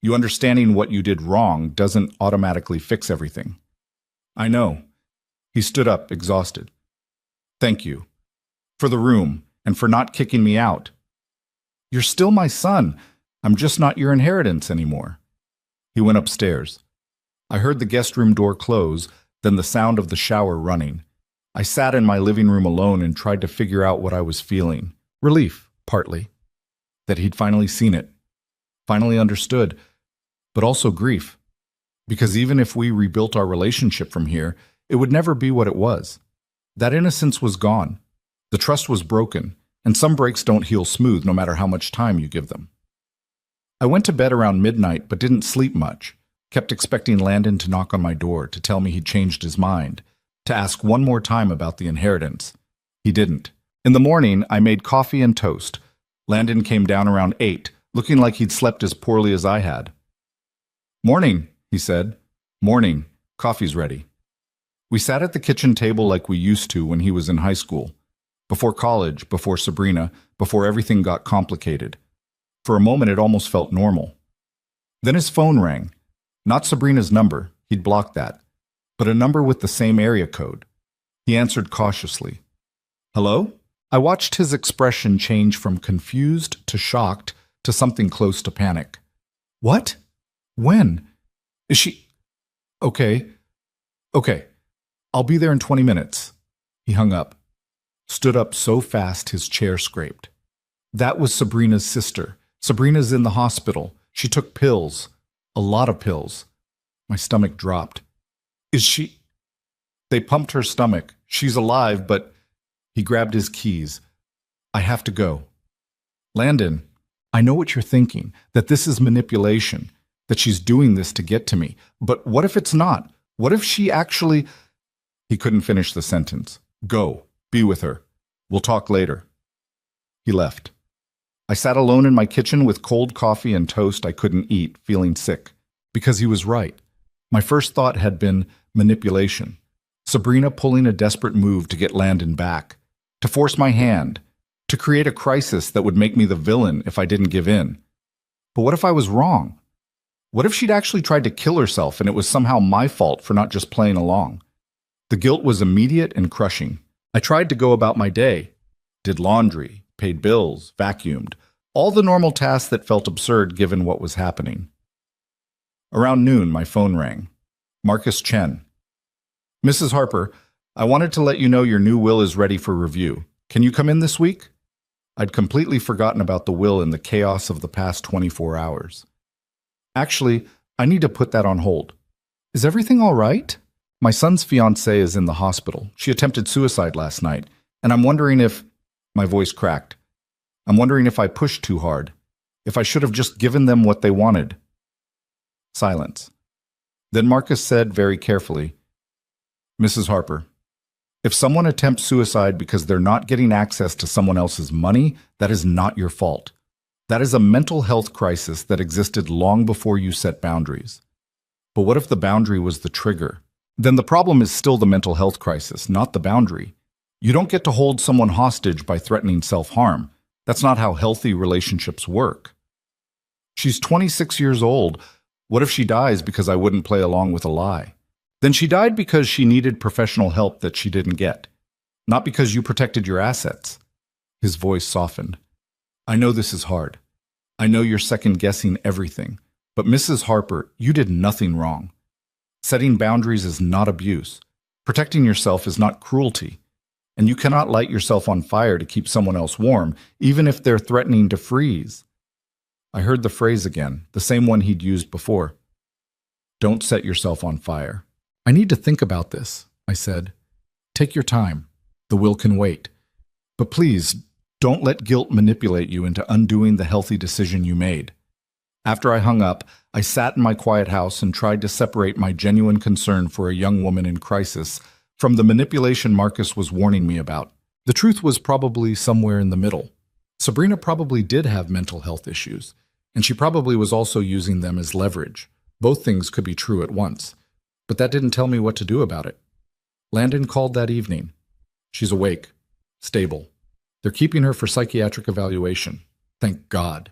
You understanding what you did wrong doesn't automatically fix everything. I know. He stood up, exhausted. Thank you. For the room, and for not kicking me out. You're still my son. I'm just not your inheritance anymore. He went upstairs. I heard the guest room door close, then the sound of the shower running. I sat in my living room alone and tried to figure out what I was feeling. Relief, partly. That he'd finally seen it. Finally understood. But also grief. Because even if we rebuilt our relationship from here, it would never be what it was. That innocence was gone. The trust was broken, and some breaks don't heal smooth no matter how much time you give them. I went to bed around midnight but didn't sleep much. Kept expecting Landon to knock on my door to tell me he'd changed his mind, to ask one more time about the inheritance. He didn't. In the morning, I made coffee and toast. Landon came down around 8, looking like he'd slept as poorly as I had. Morning, he said. Morning. Coffee's ready. We sat at the kitchen table like we used to when he was in high school. Before college, before Sabrina, before everything got complicated. For a moment, it almost felt normal. Then his phone rang. Not Sabrina's number, he'd blocked that, but a number with the same area code. He answered cautiously. Hello? I watched his expression change from confused to shocked to something close to panic. What? When? Is she... Okay. I'll be there in 20 minutes. He hung up. Stood up so fast his chair scraped. That was Sabrina's sister. Sabrina's in the hospital. She took pills. A lot of pills. My stomach dropped. Is she... They pumped her stomach. She's alive, but... He grabbed his keys. I have to go. Landon, I know what you're thinking, that this is manipulation. that she's doing this to get to me. But what if it's not? What if she actually... He couldn't finish the sentence. Go. Be with her. We'll talk later. He left. I sat alone in my kitchen with cold coffee and toast I couldn't eat, feeling sick. Because he was right. My first thought had been manipulation. Sabrina pulling a desperate move to get Landon back. To force my hand. To create a crisis that would make me the villain if I didn't give in. But what if I was wrong? What if she'd actually tried to kill herself and it was somehow my fault for not just playing along? The guilt was immediate and crushing. I tried to go about my day. Did laundry, paid bills, vacuumed. All the normal tasks that felt absurd given what was happening. Around noon, my phone rang. Marcus Chen. Mrs. Harper, I wanted to let you know your new will is ready for review. Can you come in this week? I'd completely forgotten about the will in the chaos of the past 24 hours. Actually, I need to put that on hold. Is everything all right? My son's fiancée is in the hospital. She attempted suicide last night, and I'm wondering if... My voice cracked. I'm wondering if I pushed too hard. If I should have just given them what they wanted. Silence. Then Marcus said very carefully, Mrs. Harper, if someone attempts suicide because they're not getting access to someone else's money, that is not your fault. That is a mental health crisis that existed long before you set boundaries. But what if the boundary was the trigger? Then the problem is still the mental health crisis, not the boundary. You don't get to hold someone hostage by threatening self-harm. That's not how healthy relationships work. She's 26 years old. What if she dies because I wouldn't play along with a lie? Then she died because she needed professional help that she didn't get. Not because you protected your assets. His voice softened. I know this is hard. I know you're second-guessing everything. But Mrs. Harper, you did nothing wrong. Setting boundaries is not abuse. Protecting yourself is not cruelty. And you cannot light yourself on fire to keep someone else warm, even if they're threatening to freeze. I heard the phrase again, the same one he'd used before. Don't set yourself on fire. I need to think about this, I said. Take your time. The will can wait. But please, don't let guilt manipulate you into undoing the healthy decision you made. After I hung up, I sat in my quiet house and tried to separate my genuine concern for a young woman in crisis from the manipulation Marcus was warning me about. The truth was probably somewhere in the middle. Sabrina probably did have mental health issues, and she probably was also using them as leverage. Both things could be true at once, but that didn't tell me what to do about it. Landon called that evening. She's awake, stable. They're keeping her for psychiatric evaluation. Thank God.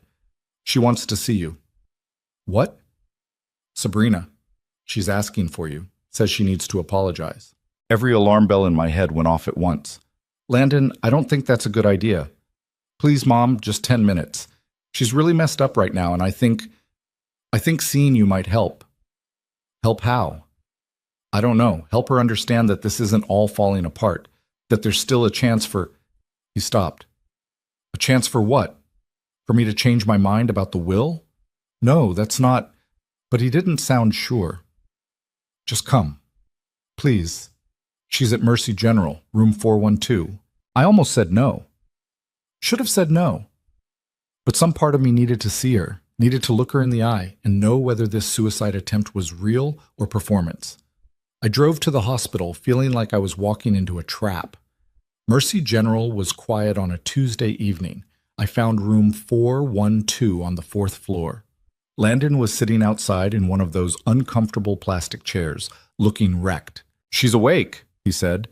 She wants to see you. What? Sabrina. She's asking for you. Says she needs to apologize. Every alarm bell in my head went off at once. Landon, I don't think that's a good idea. Please, Mom, just 10 minutes. She's really messed up right now, and I think seeing you might help. Help how? I don't know. Help her understand that this isn't all falling apart, that there's still a chance for... He stopped. A chance for what? For me to change my mind about the will? No, that's not... But he didn't sound sure. Just come. Please. She's at Mercy General, room 412. I almost said no. Should have said no. But some part of me needed to see her, needed to look her in the eye and know whether this suicide attempt was real or performance. I drove to the hospital feeling like I was walking into a trap. Mercy General was quiet on a Tuesday evening. I found room 412 on the 4th floor. Landon was sitting outside in one of those uncomfortable plastic chairs, looking wrecked. She's awake, he said.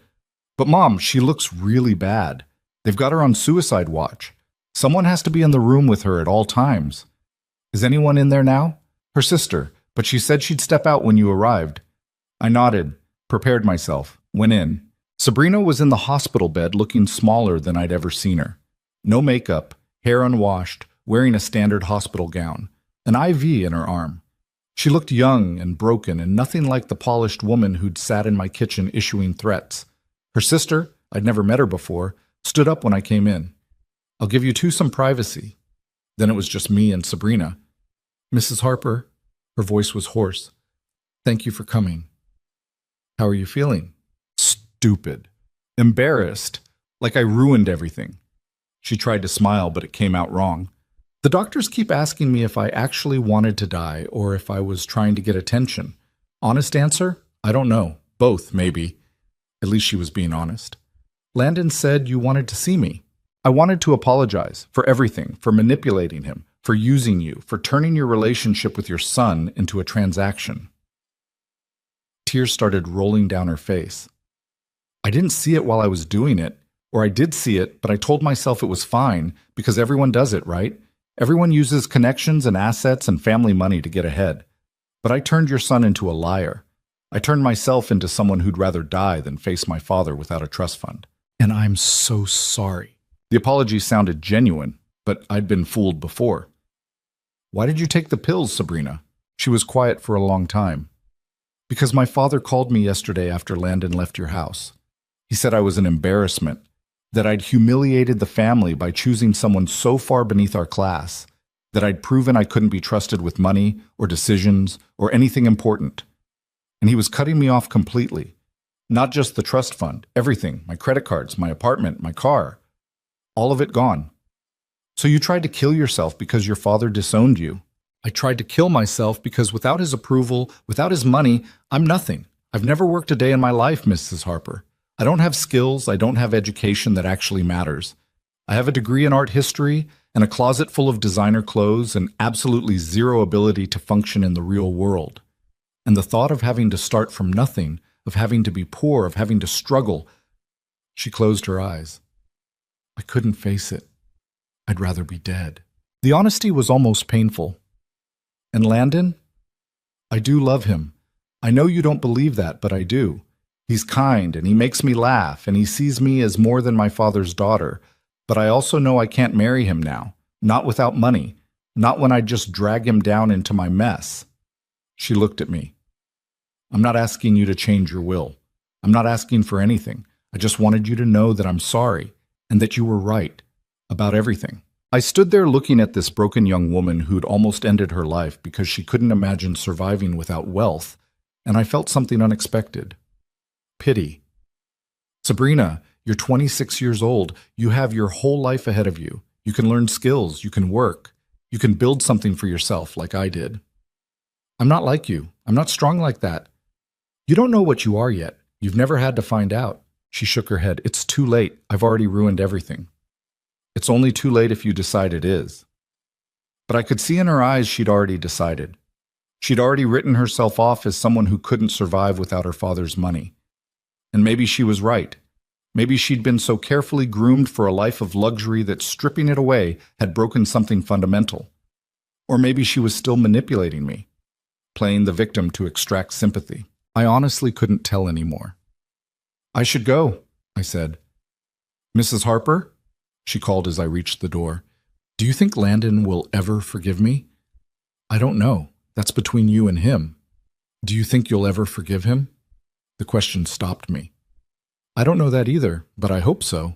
But Mom, she looks really bad. They've got her on suicide watch. Someone has to be in the room with her at all times. Is anyone in there now? Her sister, but she said she'd step out when you arrived. I nodded, prepared myself, went in. Sabrina was in the hospital bed looking smaller than I'd ever seen her. No makeup, hair unwashed, wearing a standard hospital gown, an IV in her arm. She looked young and broken and nothing like the polished woman who'd sat in my kitchen issuing threats. Her sister, I'd never met her before, stood up when I came in. I'll give you two some privacy. Then it was just me and Sabrina. Mrs. Harper, her voice was hoarse. Thank you for coming. How are you feeling? Stupid. Embarrassed. Like I ruined everything. She tried to smile, but it came out wrong. The doctors keep asking me if I actually wanted to die or if I was trying to get attention. Honest answer? I don't know. Both, maybe. At least she was being honest. Landon said you wanted to see me. I wanted to apologize for everything, for manipulating him, for using you, for turning your relationship with your son into a transaction. Tears started rolling down her face. I didn't see it while I was doing it, or I did see it, but I told myself it was fine because everyone does it, right? Everyone uses connections and assets and family money to get ahead. But I turned your son into a liar. I turned myself into someone who'd rather die than face my father without a trust fund. And I'm so sorry. The apology sounded genuine, but I'd been fooled before. Why did you take the pills, Sabrina? She was quiet for a long time. Because my father called me yesterday after Landon left your house. He said I was an embarrassment, that I'd humiliated the family by choosing someone so far beneath our class, that I'd proven I couldn't be trusted with money or decisions or anything important. And he was cutting me off completely. Not just the trust fund, everything, my credit cards, my apartment, my car. All of it gone. So you tried to kill yourself because your father disowned you. I tried to kill myself because without his approval, without his money, I'm nothing. I've never worked a day in my life, Mrs. Harper. I don't have skills, I don't have education that actually matters. I have a degree in art history and a closet full of designer clothes and absolutely zero ability to function in the real world. And the thought of having to start from nothing, of having to be poor, of having to struggle. She closed her eyes. I couldn't face it. I'd rather be dead. The honesty was almost painful. And Landon? I do love him. I know you don't believe that, but I do. He's kind and he makes me laugh and he sees me as more than my father's daughter. But I also know I can't marry him now. Not without money. Not when I just drag him down into my mess. She looked at me. I'm not asking you to change your will. I'm not asking for anything. I just wanted you to know that I'm sorry and that you were right about everything. I stood there looking at this broken young woman who'd almost ended her life because she couldn't imagine surviving without wealth, and I felt something unexpected. Pity. Sabrina, you're 26 years old. You have your whole life ahead of you. You can learn skills. You can work. You can build something for yourself like I did. I'm not like you. I'm not strong like that. You don't know what you are yet. You've never had to find out. She shook her head. It's too late. I've already ruined everything. It's only too late if you decide it is. But I could see in her eyes she'd already decided. She'd already written herself off as someone who couldn't survive without her father's money. And maybe she was right. Maybe she'd been so carefully groomed for a life of luxury that stripping it away had broken something fundamental. Or maybe she was still manipulating me, playing the victim to extract sympathy. I honestly couldn't tell anymore. I should go, I said. Mrs. Harper? She called as I reached the door. Do you think Landon will ever forgive me? I don't know. That's between you and him. Do you think you'll ever forgive him? The question stopped me. I don't know that either, but I hope so.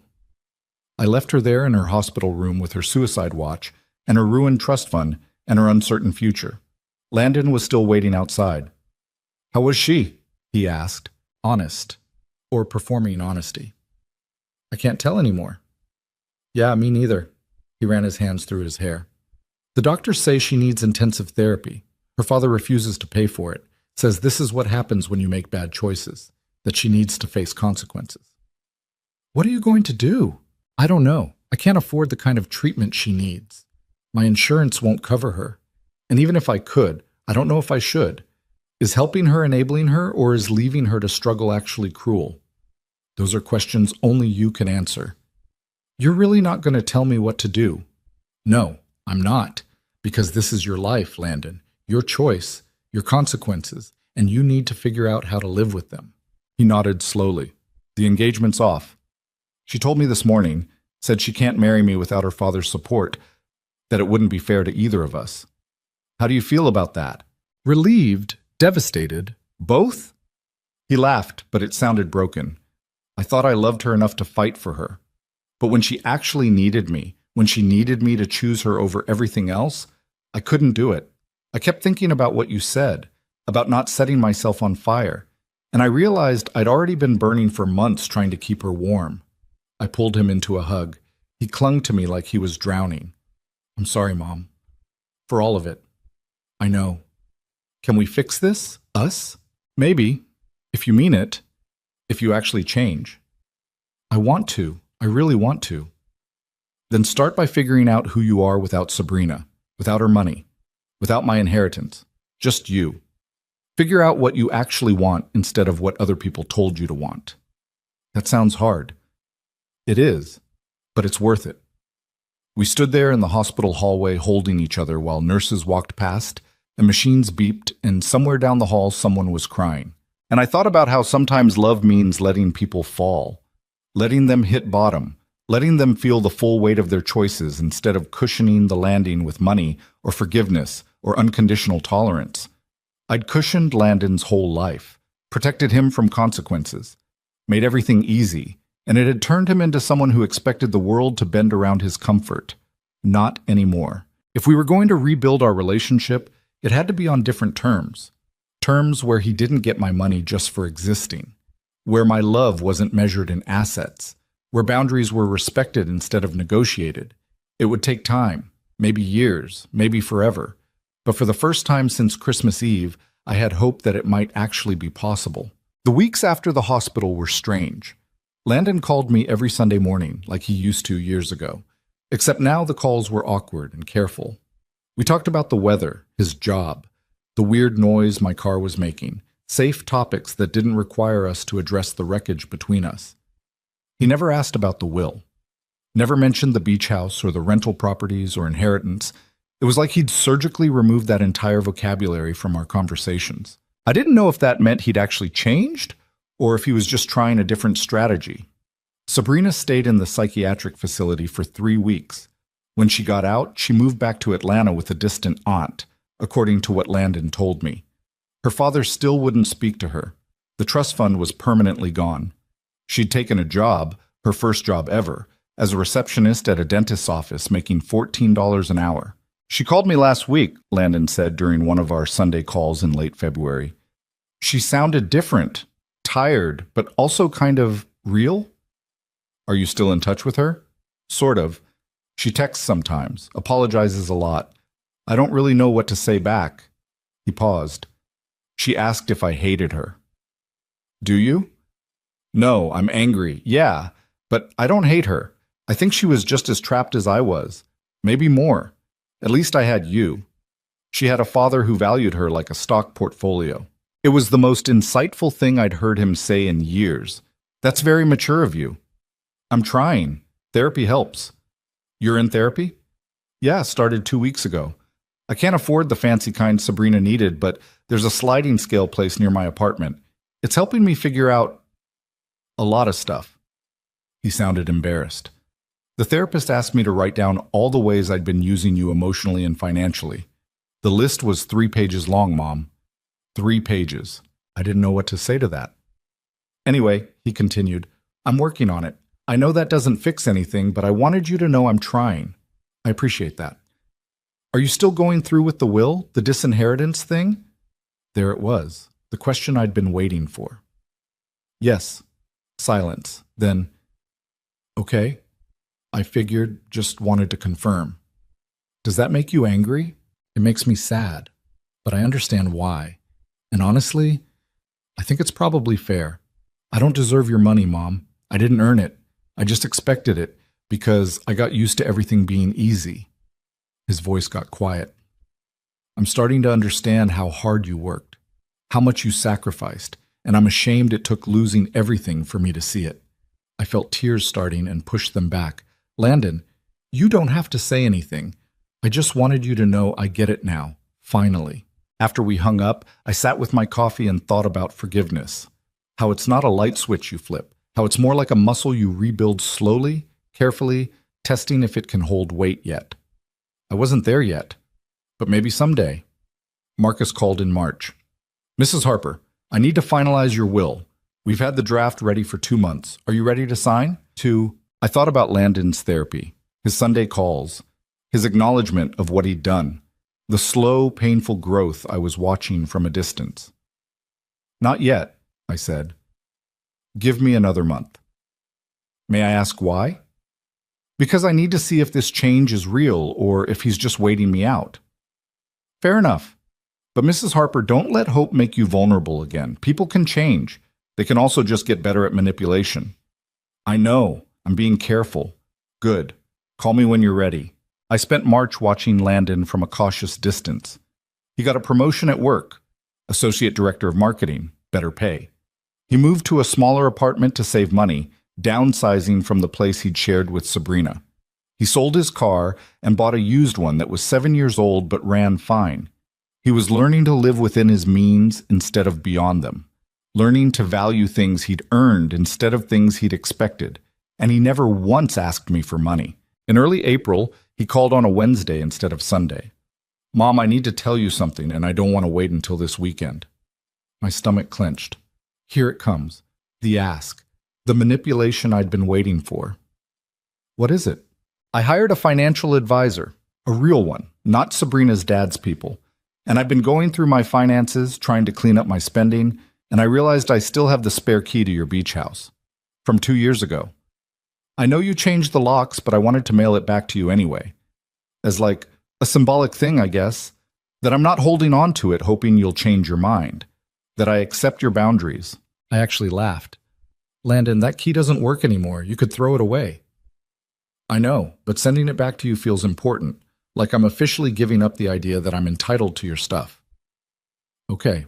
I left her there in her hospital room with her suicide watch and her ruined trust fund and her uncertain future. Landon was still waiting outside. How was she? He asked, honest, or performing honesty. I can't tell anymore. Yeah, me neither. He ran his hands through his hair. The doctors say she needs intensive therapy. Her father refuses to pay for it, says this is what happens when you make bad choices, that she needs to face consequences. What are you going to do? I don't know. I can't afford the kind of treatment she needs. My insurance won't cover her. And even if I could, I don't know if I should. Is helping her enabling her, or is leaving her to struggle actually cruel? Those are questions only you can answer. You're really not going to tell me what to do. No, I'm not, because this is your life, Landon, your choice, your consequences, and you need to figure out how to live with them. He nodded slowly. The engagement's off. She told me this morning, said she can't marry me without her father's support, that it wouldn't be fair to either of us. How do you feel about that? Relieved, devastated, both? He laughed, but it sounded broken. I thought I loved her enough to fight for her. But when she actually needed me, when she needed me to choose her over everything else, I couldn't do it. I kept thinking about what you said, about not setting myself on fire, and I realized I'd already been burning for months trying to keep her warm. I pulled him into a hug. He clung to me like he was drowning. I'm sorry, Mom. For all of it. I know. Can we fix this? Us? Maybe. If you mean it. If you actually change. I want to. I really want to. Then start by figuring out who you are without Sabrina, without her money, without my inheritance. Just you. Figure out what you actually want instead of what other people told you to want. That sounds hard. It is, but it's worth it. We stood there in the hospital hallway holding each other while nurses walked past and machines beeped, and somewhere down the hall someone was crying. And I thought about how sometimes love means letting people fall, letting them hit bottom, letting them feel the full weight of their choices instead of cushioning the landing with money or forgiveness or unconditional tolerance. I'd cushioned Landon's whole life, protected him from consequences, made everything easy, and it had turned him into someone who expected the world to bend around his comfort. Not anymore. If we were going to rebuild our relationship, it had to be on different terms. Terms where he didn't get my money just for existing, where my love wasn't measured in assets, where boundaries were respected instead of negotiated. It would take time, maybe years, maybe forever. But for the first time since Christmas Eve, I had hope that it might actually be possible. The weeks after the hospital were strange. Landon called me every Sunday morning, like he used to years ago. Except now the calls were awkward and careful. We talked about the weather, his job, the weird noise my car was making, safe topics that didn't require us to address the wreckage between us. He never asked about the will. Never mentioned the beach house or the rental properties or inheritance. It was like he'd surgically removed that entire vocabulary from our conversations. I didn't know if that meant he'd actually changed or if he was just trying a different strategy. Sabrina stayed in the psychiatric facility for 3 weeks. When she got out, she moved back to Atlanta with a distant aunt, according to what Landon told me. Her father still wouldn't speak to her. The trust fund was permanently gone. She'd taken a job, her first job ever, as a receptionist at a dentist's office, making $14 an hour. She called me last week, Landon said during one of our Sunday calls in late February. She sounded different, tired, but also kind of real. Are you still in touch with her? Sort of. She texts sometimes, apologizes a lot. I don't really know what to say back. He paused. She asked if I hated her. Do you? No, I'm angry. Yeah, but I don't hate her. I think she was just as trapped as I was. Maybe more. At least I had you. She had a father who valued her like a stock portfolio. It was the most insightful thing I'd heard him say in years. That's very mature of you. I'm trying. Therapy helps. You're in therapy? Yeah, started 2 weeks ago. I can't afford the fancy kind Sabrina needed, but there's a sliding scale place near my apartment. It's helping me figure out a lot of stuff. He sounded embarrassed. The therapist asked me to write down all the ways I'd been using you emotionally and financially. The list was 3 pages long, Mom. 3 pages. I didn't know what to say to that. Anyway, he continued, I'm working on it. I know that doesn't fix anything, but I wanted you to know I'm trying. I appreciate that. Are you still going through with the will, the disinheritance thing? There it was, the question I'd been waiting for. Yes. Silence. Then, okay. I figured, just wanted to confirm. Does that make you angry? It makes me sad, but I understand why. And honestly, I think it's probably fair. I don't deserve your money, Mom. I didn't earn it. I just expected it because I got used to everything being easy. His voice got quiet. I'm starting to understand how hard you worked, how much you sacrificed, and I'm ashamed it took losing everything for me to see it. I felt tears starting and pushed them back. Landon, you don't have to say anything. I just wanted you to know I get it now, finally. After we hung up, I sat with my coffee and thought about forgiveness. How it's not a light switch you flip. How it's more like a muscle you rebuild slowly, carefully, testing if it can hold weight yet. I wasn't there yet, but maybe someday. Marcus called in March. Mrs. Harper, I need to finalize your will. We've had the draft ready for 2 months. Are you ready to sign? I thought about Landon's therapy, his Sunday calls, his acknowledgement of what he'd done, the slow, painful growth I was watching from a distance. Not yet, I said. Give me another month. May I ask why? Because I need to see if this change is real or if he's just waiting me out. Fair enough. But Mrs. Harper, don't let hope make you vulnerable again. People can change. They can also just get better at manipulation. I know. I'm being careful. Good. Call me when you're ready. I spent March watching Landon from a cautious distance. He got a promotion at work. Associate Director of Marketing. Better pay. He moved to a smaller apartment to save money, downsizing from the place he'd shared with Sabrina. He sold his car and bought a used one that was 7 years old but ran fine. He was learning to live within his means instead of beyond them, learning to value things he'd earned instead of things he'd expected, and he never once asked me for money. In early April, he called on a Wednesday instead of Sunday. Mom, I need to tell you something, and I don't want to wait until this weekend. My stomach clenched. Here it comes. The ask. The manipulation I'd been waiting for. What is it? I hired a financial advisor, a real one, not Sabrina's dad's people. And I've been going through my finances, trying to clean up my spending, and I realized I still have the spare key to your beach house. From 2 years ago. I know you changed the locks, but I wanted to mail it back to you anyway. As like a symbolic thing, I guess, that I'm not holding on to it hoping you'll change your mind, that I accept your boundaries. I actually laughed. Landon, that key doesn't work anymore. You could throw it away. I know, but sending it back to you feels important, like I'm officially giving up the idea that I'm entitled to your stuff. Okay,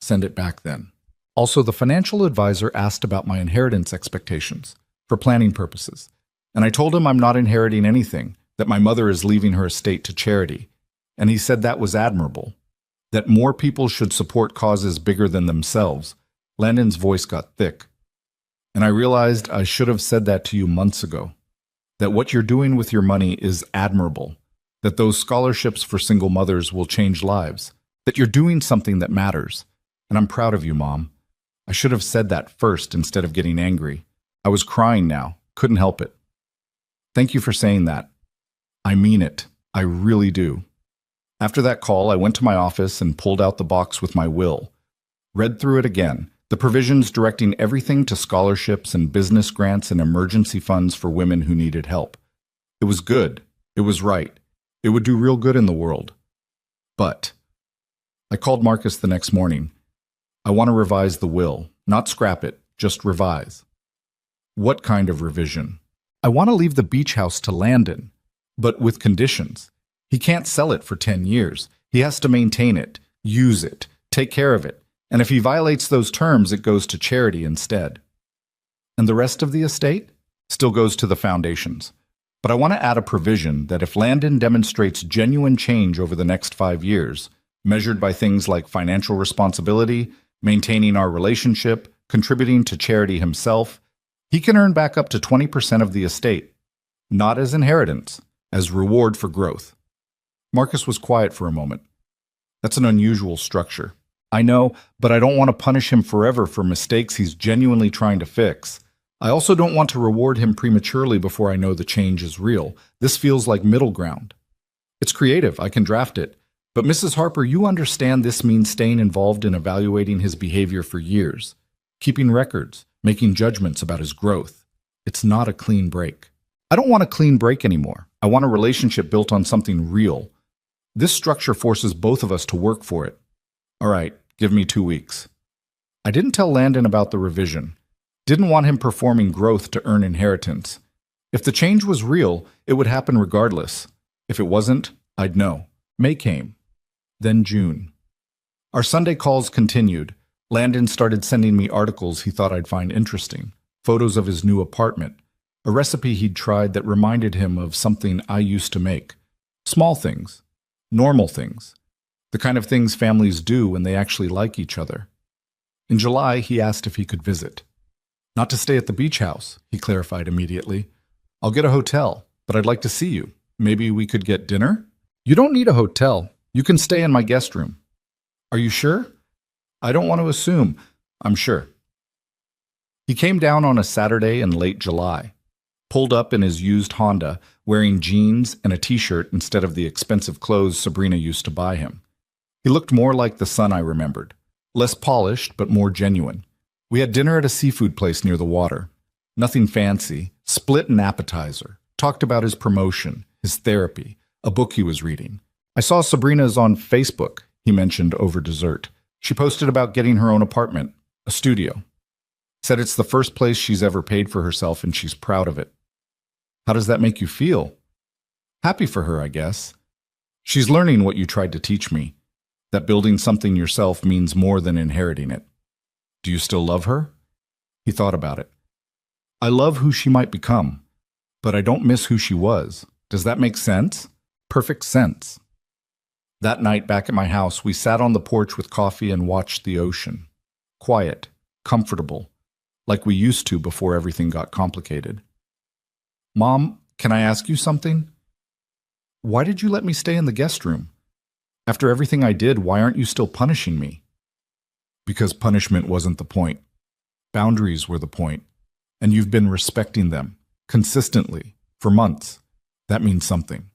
send it back then. Also, the financial advisor asked about my inheritance expectations, for planning purposes, and I told him I'm not inheriting anything, that my mother is leaving her estate to charity, and he said that was admirable, that more people should support causes bigger than themselves. Landon's voice got thick, and I realized I should have said that to you months ago, that what you're doing with your money is admirable, that those scholarships for single mothers will change lives, that you're doing something that matters, and I'm proud of you, Mom. I should have said that first instead of getting angry. I was crying now, couldn't help it. Thank you for saying that. I mean it. I really do. After that call, I went to my office and pulled out the box with my will, read through it again, the provisions directing everything to scholarships and business grants and emergency funds for women who needed help. It was good. It was right. It would do real good in the world. But I called Marcus the next morning. I want to revise the will, not scrap it, just revise. What kind of revision? I want to leave the beach house to Landon, but with conditions. He can't sell it for 10 years. He has to maintain it, use it, take care of it. And if he violates those terms, it goes to charity instead. And the rest of the estate still goes to the foundations. But I want to add a provision that if Landon demonstrates genuine change over the next 5 years, measured by things like financial responsibility, maintaining our relationship, contributing to charity himself, he can earn back up to 20% of the estate, not as inheritance, as reward for growth. Marcus was quiet for a moment. That's an unusual structure. I know, but I don't want to punish him forever for mistakes he's genuinely trying to fix. I also don't want to reward him prematurely before I know the change is real. This feels like middle ground. It's creative, I can draft it. But Mrs. Harper, you understand this means staying involved in evaluating his behavior for years, keeping records, making judgments about his growth. It's not a clean break. I don't want a clean break anymore. I want a relationship built on something real. This structure forces both of us to work for it. All right, give me 2 weeks. I didn't tell Landon about the revision. Didn't want him performing growth to earn inheritance. If the change was real, it would happen regardless. If it wasn't, I'd know. May came. Then June. Our Sunday calls continued. Landon started sending me articles he thought I'd find interesting, photos of his new apartment, a recipe he'd tried that reminded him of something I used to make. Small things. Normal things. The kind of things families do when they actually like each other. In July, he asked if he could visit. Not to stay at the beach house, he clarified immediately. I'll get a hotel, but I'd like to see you. Maybe we could get dinner? You don't need a hotel. You can stay in my guest room. Are you sure? I don't want to assume. I'm sure. He came down on a Saturday in late July, pulled up in his used Honda, wearing jeans and a t-shirt instead of the expensive clothes Sabrina used to buy him. He looked more like the son I remembered, less polished but more genuine. We had dinner at a seafood place near the water. Nothing fancy, split an appetizer, Talked about his promotion, his therapy, a book he was reading. I saw Sabrina's on Facebook, he mentioned over dessert. She posted about getting her own apartment, a studio. Said it's the first place she's ever paid for herself and she's proud of it. How does that make you feel? Happy for her, I guess. She's learning what you tried to teach me, that building something yourself means more than inheriting it. Do you still love her? He thought about it. I love who she might become, but I don't miss who she was. Does that make sense? Perfect sense. That night back at my house, we sat on the porch with coffee and watched the ocean. Quiet, comfortable, like we used to before everything got complicated. Mom, can I ask you something? Why did you let me stay in the guest room? After everything I did, why aren't you still punishing me? Because punishment wasn't the point. Boundaries were the point. And you've been respecting them, consistently, for months. That means something.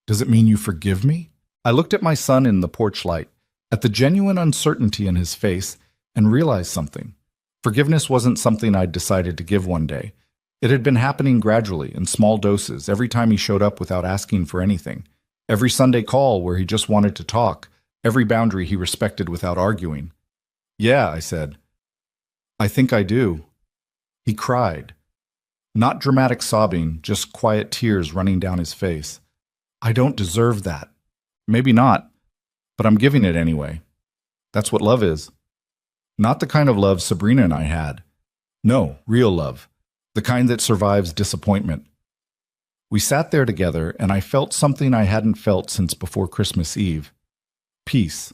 Does it mean you forgive me? I looked at my son in the porch light, at the genuine uncertainty in his face, and realized something. Forgiveness wasn't something I'd decided to give one day. It had been happening gradually, in small doses, every time he showed up without asking for anything. Every Sunday call where he just wanted to talk. Every boundary he respected without arguing. Yeah, I said. I think I do. He cried. Not dramatic sobbing, just quiet tears running down his face. I don't deserve that. Maybe not, but I'm giving it anyway. That's what love is. Not the kind of love Sabrina and I had. No, real love. The kind that survives disappointment. We sat there together, and I felt something I hadn't felt since before Christmas Eve. Peace.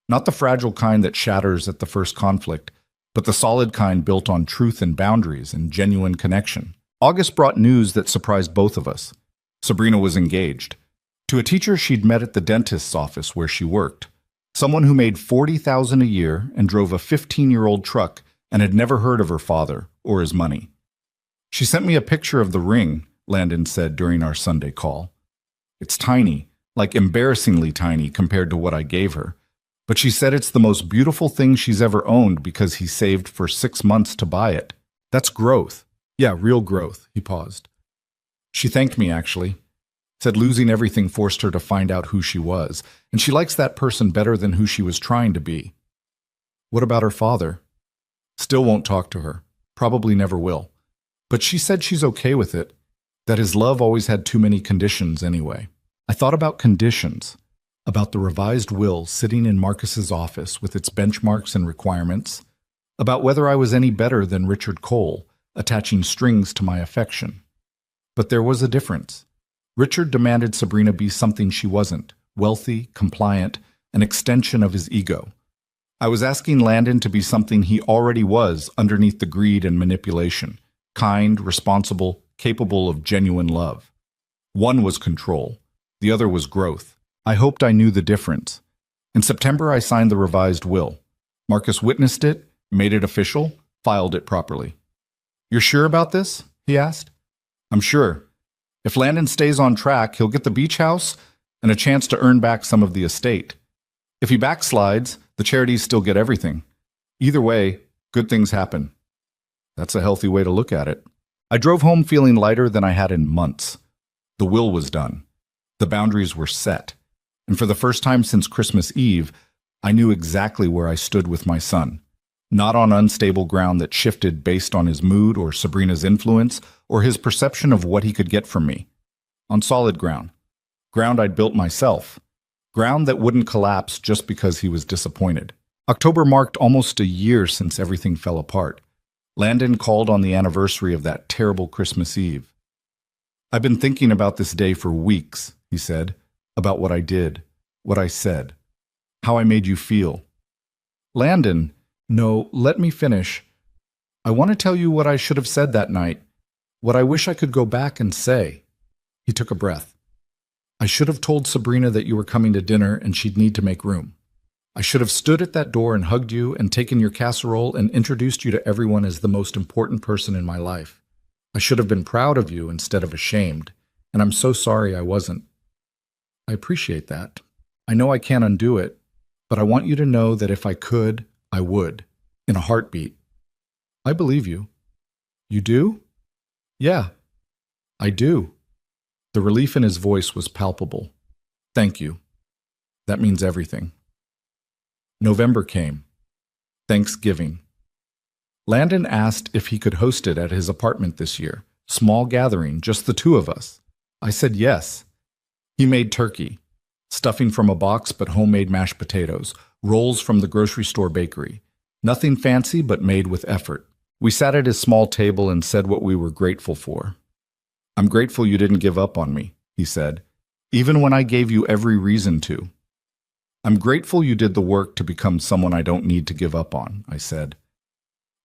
Not the fragile kind that shatters at the first conflict, but the solid kind built on truth and boundaries and genuine connection. August brought news that surprised both of us. Sabrina was engaged. To a teacher she'd met at the dentist's office where she worked. Someone who made $40,000 a year and drove a 15-year-old truck and had never heard of her father or his money. She sent me a picture of the ring, Landon said during our Sunday call. It's tiny, like embarrassingly tiny compared to what I gave her. But she said it's the most beautiful thing she's ever owned because he saved for 6 months to buy it. That's growth. Yeah, real growth, he paused. She thanked me, actually. Said losing everything forced her to find out who she was, and she likes that person better than who she was trying to be. What about her father? Still won't talk to her. Probably never will. But she said she's okay with it, that his love always had too many conditions anyway. I thought about conditions, about the revised will sitting in Marcus's office with its benchmarks and requirements, about whether I was any better than Richard Cole, attaching strings to my affection. But there was a difference. Richard demanded Sabrina be something she wasn't, wealthy, compliant, an extension of his ego. I was asking Landon to be something he already was underneath the greed and manipulation, kind, responsible, capable of genuine love. One was control, the other was growth. I hoped I knew the difference. In September, I signed the revised will. Marcus witnessed it, made it official, filed it properly. You're sure about this? He asked. I'm sure. If Landon stays on track, he'll get the beach house and a chance to earn back some of the estate. If he backslides, the charities still get everything. Either way, good things happen. That's a healthy way to look at it. I drove home feeling lighter than I had in months. The will was done. The boundaries were set. And for the first time since Christmas Eve, I knew exactly where I stood with my son. Not on unstable ground that shifted based on his mood or Sabrina's influence or his perception of what he could get from me. On solid ground. Ground I'd built myself. Ground that wouldn't collapse just because he was disappointed. October marked almost a year since everything fell apart. Landon called on the anniversary of that terrible Christmas Eve. I've been thinking about this day for weeks, he said, about what I did, what I said, how I made you feel. Landon, no, let me finish. I want to tell you what I should have said that night, what I wish I could go back and say. He took a breath. I should have told Sabrina that you were coming to dinner and she'd need to make room. I should have stood at that door and hugged you and taken your casserole and introduced you to everyone as the most important person in my life. I should have been proud of you instead of ashamed, and I'm so sorry I wasn't. I appreciate that. I know I can't undo it, but I want you to know that if I could, I would, in a heartbeat. I believe you. You do? Yeah. I do. The relief in his voice was palpable. Thank you. That means everything. November came. Thanksgiving. Landon asked if he could host it at his apartment this year. Small gathering, just the two of us. I said yes. He made turkey, stuffing from a box but homemade mashed potatoes, rolls from the grocery store bakery. Nothing fancy but made with effort. We sat at his small table and said what we were grateful for. I'm grateful you didn't give up on me, he said, even when I gave you every reason to. I'm grateful you did the work to become someone I don't need to give up on, I said.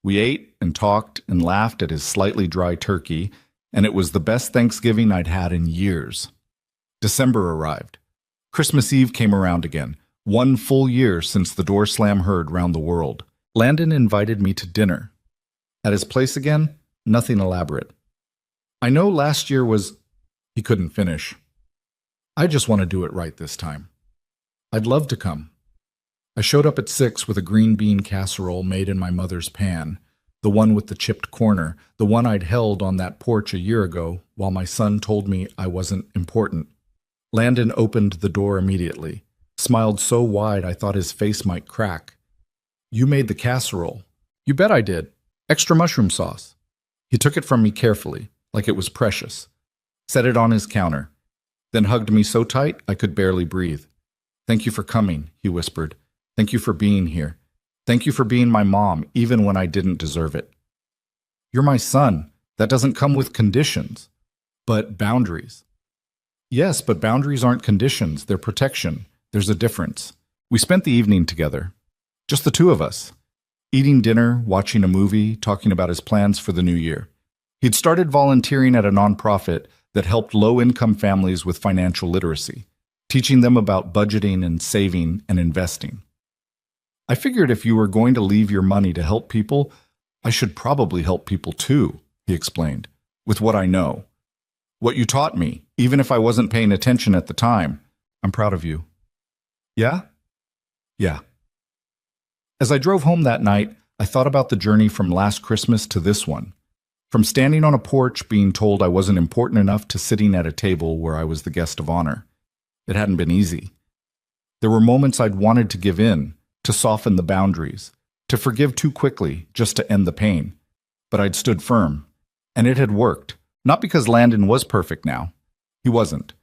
We ate and talked and laughed at his slightly dry turkey, and it was the best Thanksgiving I'd had in years. December arrived. Christmas Eve came around again, 1 full year since the door slam heard round the world. Landon invited me to dinner. At his place again, nothing elaborate. I know last year was... He couldn't finish. I just want to do it right this time. I'd love to come. I showed up at 6 with a green bean casserole made in my mother's pan, the one with the chipped corner, the one I'd held on that porch a year ago while my son told me I wasn't important. Landon opened the door immediately, smiled so wide I thought his face might crack. You made the casserole. You bet I did. Extra mushroom sauce. He took it from me carefully, like it was precious, set it on his counter, then hugged me so tight I could barely breathe. Thank you for coming, he whispered. Thank you for being here. Thank you for being my mom, even when I didn't deserve it. You're my son. That doesn't come with conditions, but boundaries. Yes, but boundaries aren't conditions. They're protection. There's a difference. We spent the evening together, just the two of us, eating dinner, watching a movie, talking about his plans for the new year. He'd started volunteering at a nonprofit that helped low-income families with financial literacy, teaching them about budgeting and saving and investing. I figured if you were going to leave your money to help people, I should probably help people too, he explained, with what I know. What you taught me, even if I wasn't paying attention at the time. I'm proud of you. Yeah? Yeah. As I drove home that night, I thought about the journey from last Christmas to this one. From standing on a porch being told I wasn't important enough to sitting at a table where I was the guest of honor. It hadn't been easy. There were moments I'd wanted to give in, to soften the boundaries, to forgive too quickly just to end the pain. But I'd stood firm, and it had worked. Not because Landon was perfect now. He wasn't.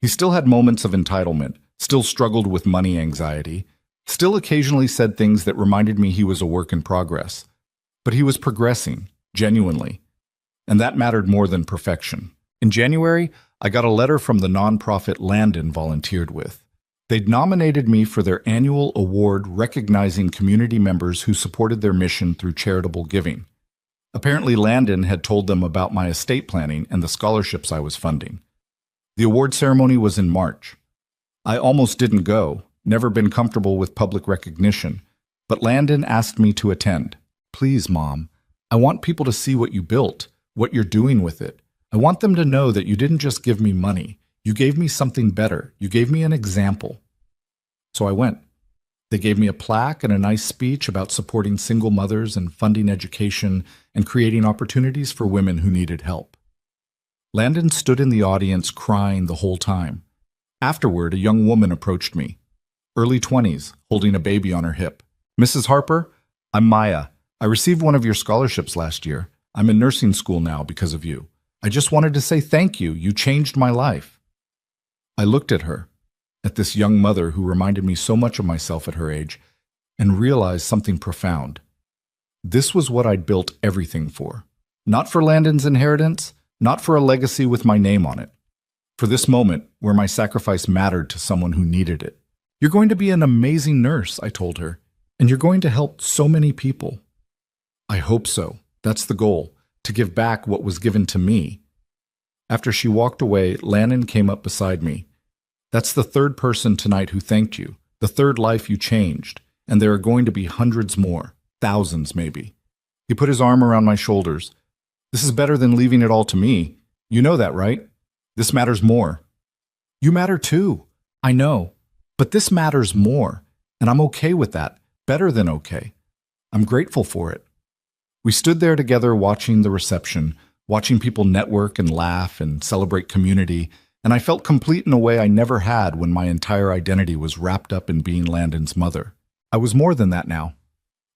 He still had moments of entitlement, still struggled with money anxiety, still occasionally said things that reminded me he was a work in progress. But he was progressing, genuinely. And that mattered more than perfection. In January, I got a letter from the nonprofit Landon volunteered with. They'd nominated me for their annual award recognizing community members who supported their mission through charitable giving. Apparently, Landon had told them about my estate planning and the scholarships I was funding. The award ceremony was in March. I almost didn't go, never been comfortable with public recognition, but Landon asked me to attend. Please, Mom, I want people to see what you built, what you're doing with it. I want them to know that you didn't just give me money. You gave me something better. You gave me an example. So I went. They gave me a plaque and a nice speech about supporting single mothers and funding education and creating opportunities for women who needed help. Landon stood in the audience crying the whole time. Afterward, a young woman approached me, early 20s, holding a baby on her hip. Mrs. Harper, I'm Maya. I received one of your scholarships last year. I'm in nursing school now because of you. I just wanted to say thank you. You changed my life. I looked at her, at this young mother who reminded me so much of myself at her age, and realized something profound. This was what I'd built everything for. Not for Landon's inheritance, not for a legacy with my name on it. For this moment where my sacrifice mattered to someone who needed it. You're going to be an amazing nurse, I told her, and you're going to help so many people. I hope so. That's the goal, to give back what was given to me. After she walked away, Landon came up beside me. That's the third person tonight who thanked you, the third life you changed, and there are going to be hundreds more, thousands maybe. He put his arm around my shoulders. This is better than leaving it all to me. You know that, right? This matters more. You matter too. I know. But this matters more, and I'm okay with that, better than okay. I'm grateful for it. We stood there together watching the reception, watching people network and laugh and celebrate community, and I felt complete in a way I never had when my entire identity was wrapped up in being Landon's mother. I was more than that now.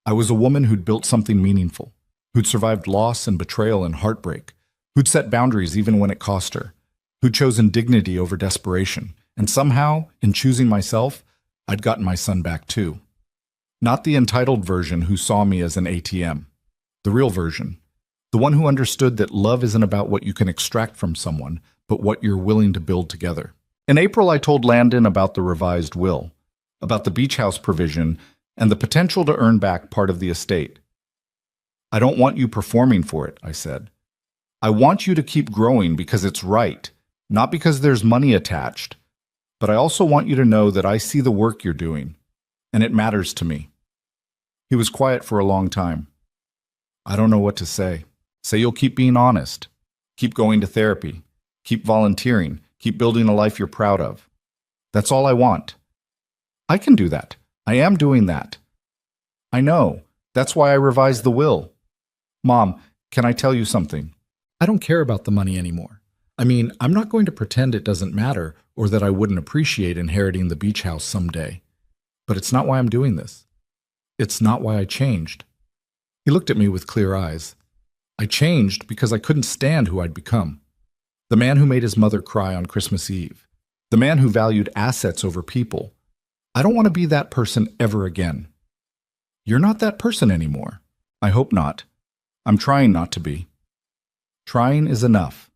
I was a woman who'd built something meaningful, who'd survived loss and betrayal and heartbreak, who'd set boundaries even when it cost her, who'd chosen dignity over desperation, and somehow, in choosing myself, I'd gotten my son back too. Not the entitled version who saw me as an ATM. The real version. The one who understood that love isn't about what you can extract from someone, but what you're willing to build together. In April, I told Landon about the revised will, about the beach house provision, and the potential to earn back part of the estate. I don't want you performing for it, I said. I want you to keep growing because it's right, not because there's money attached. But I also want you to know that I see the work you're doing, and it matters to me. He was quiet for a long time. I don't know what to say. Say you'll keep being honest. Keep going to therapy. Keep volunteering. Keep building a life you're proud of. That's all I want. I can do that. I am doing that. I know. That's why I revised the will. Mom, can I tell you something? I don't care about the money anymore. I mean, I'm not going to pretend it doesn't matter or that I wouldn't appreciate inheriting the beach house someday. But it's not why I'm doing this. It's not why I changed. He looked at me with clear eyes. I changed because I couldn't stand who I'd become. The man who made his mother cry on Christmas Eve. The man who valued assets over people. I don't want to be that person ever again. You're not that person anymore. I hope not. I'm trying not to be. Trying is enough.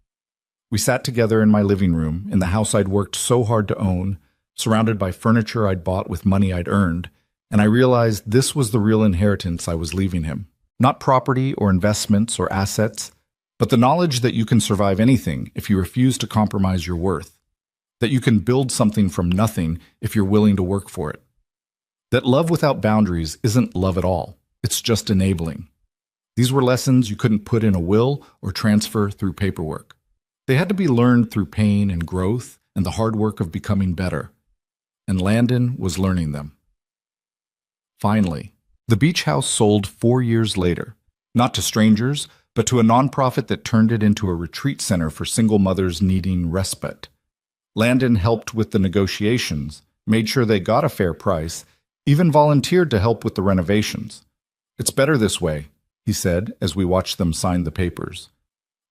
We sat together in my living room, in the house I'd worked so hard to own, surrounded by furniture I'd bought with money I'd earned, and I realized this was the real inheritance I was leaving him. Not property or investments or assets, but the knowledge that you can survive anything if you refuse to compromise your worth. That you can build something from nothing if you're willing to work for it. That love without boundaries isn't love at all. It's just enabling. These were lessons you couldn't put in a will or transfer through paperwork. They had to be learned through pain and growth and the hard work of becoming better. And Landon was learning them. Finally, the beach house sold 4 years later, not to strangers, but to a nonprofit that turned it into a retreat center for single mothers needing respite. Landon helped with the negotiations, made sure they got a fair price, even volunteered to help with the renovations. It's better this way, he said as we watched them sign the papers.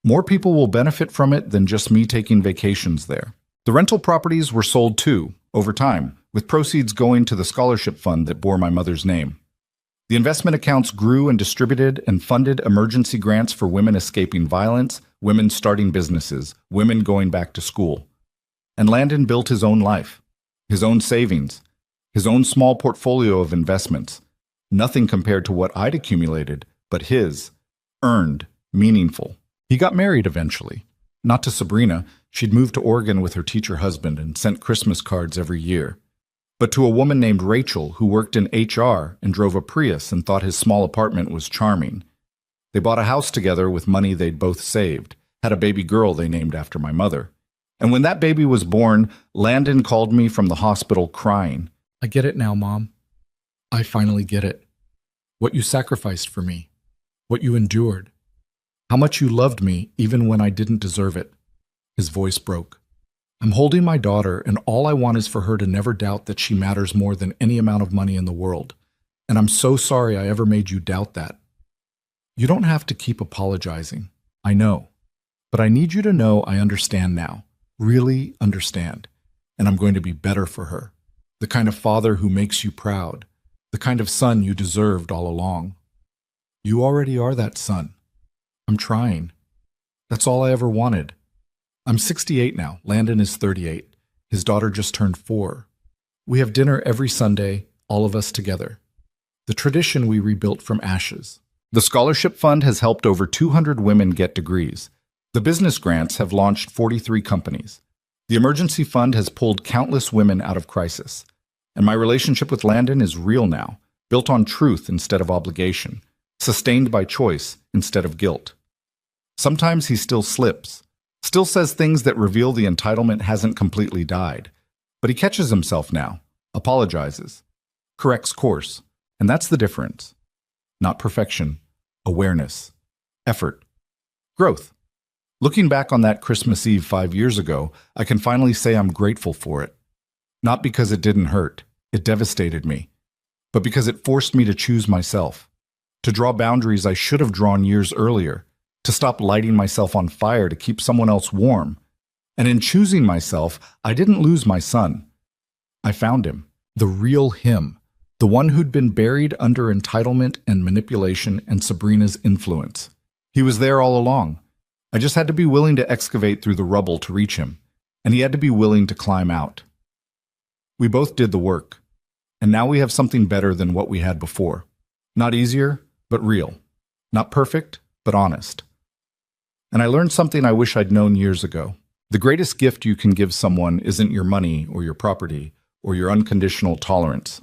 More people will benefit from it than just me taking vacations there. The rental properties were sold too, over time, with proceeds going to the scholarship fund that bore my mother's name. The investment accounts grew and distributed and funded emergency grants for women escaping violence, women starting businesses, women going back to school. And Landon built his own life, his own savings, his own small portfolio of investments. Nothing compared to what I'd accumulated, but his, earned, meaningful. He got married eventually. Not to Sabrina, she'd moved to Oregon with her teacher husband and sent Christmas cards every year. But to a woman named Rachel who worked in HR and drove a Prius and thought his small apartment was charming. They bought a house together with money they'd both saved, had a baby girl they named after my mother. And when that baby was born, Landon called me from the hospital crying. I get it now, Mom. I finally get it. What you sacrificed for me. What you endured. How much you loved me even when I didn't deserve it. His voice broke. I'm holding my daughter, and all I want is for her to never doubt that she matters more than any amount of money in the world. And I'm so sorry I ever made you doubt that. You don't have to keep apologizing. I know. But I need you to know I understand now. Really understand. And I'm going to be better for her. The kind of father who makes you proud. The kind of son you deserved all along. You already are that son. I'm trying. That's all I ever wanted. I'm 68 now. Landon is 38. His daughter just turned 4. We have dinner every Sunday, all of us together. The tradition we rebuilt from ashes. The scholarship fund has helped over 200 women get degrees. The business grants have launched 43 companies. The emergency fund has pulled countless women out of crisis. And my relationship with Landon is real now, built on truth instead of obligation, sustained by choice instead of guilt. Sometimes he still slips, still says things that reveal the entitlement hasn't completely died. But he catches himself now, apologizes, corrects course, and that's the difference. Not perfection, awareness, effort, growth. Looking back on that Christmas Eve 5 years ago, I can finally say I'm grateful for it. Not because it didn't hurt, it devastated me, but because it forced me to choose myself, to draw boundaries I should have drawn years earlier, to stop lighting myself on fire to keep someone else warm. And in choosing myself, I didn't lose my son. I found him, the real him, the one who'd been buried under entitlement and manipulation and Sabrina's influence. He was there all along. I just had to be willing to excavate through the rubble to reach him, and he had to be willing to climb out. We both did the work, and now we have something better than what we had before. Not easier, but real. Not perfect, but honest. And I learned something I wish I'd known years ago. The greatest gift you can give someone isn't your money or your property or your unconditional tolerance.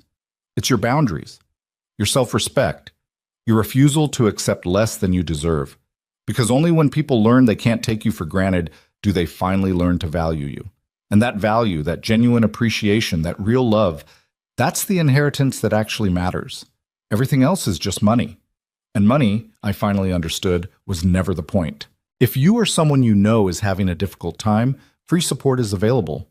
It's your boundaries, your self-respect, your refusal to accept less than you deserve. Because only when people learn they can't take you for granted do they finally learn to value you. And that value, that genuine appreciation, that real love, that's the inheritance that actually matters. Everything else is just money. And money, I finally understood, was never the point. If you or someone you know is having a difficult time, free support is available.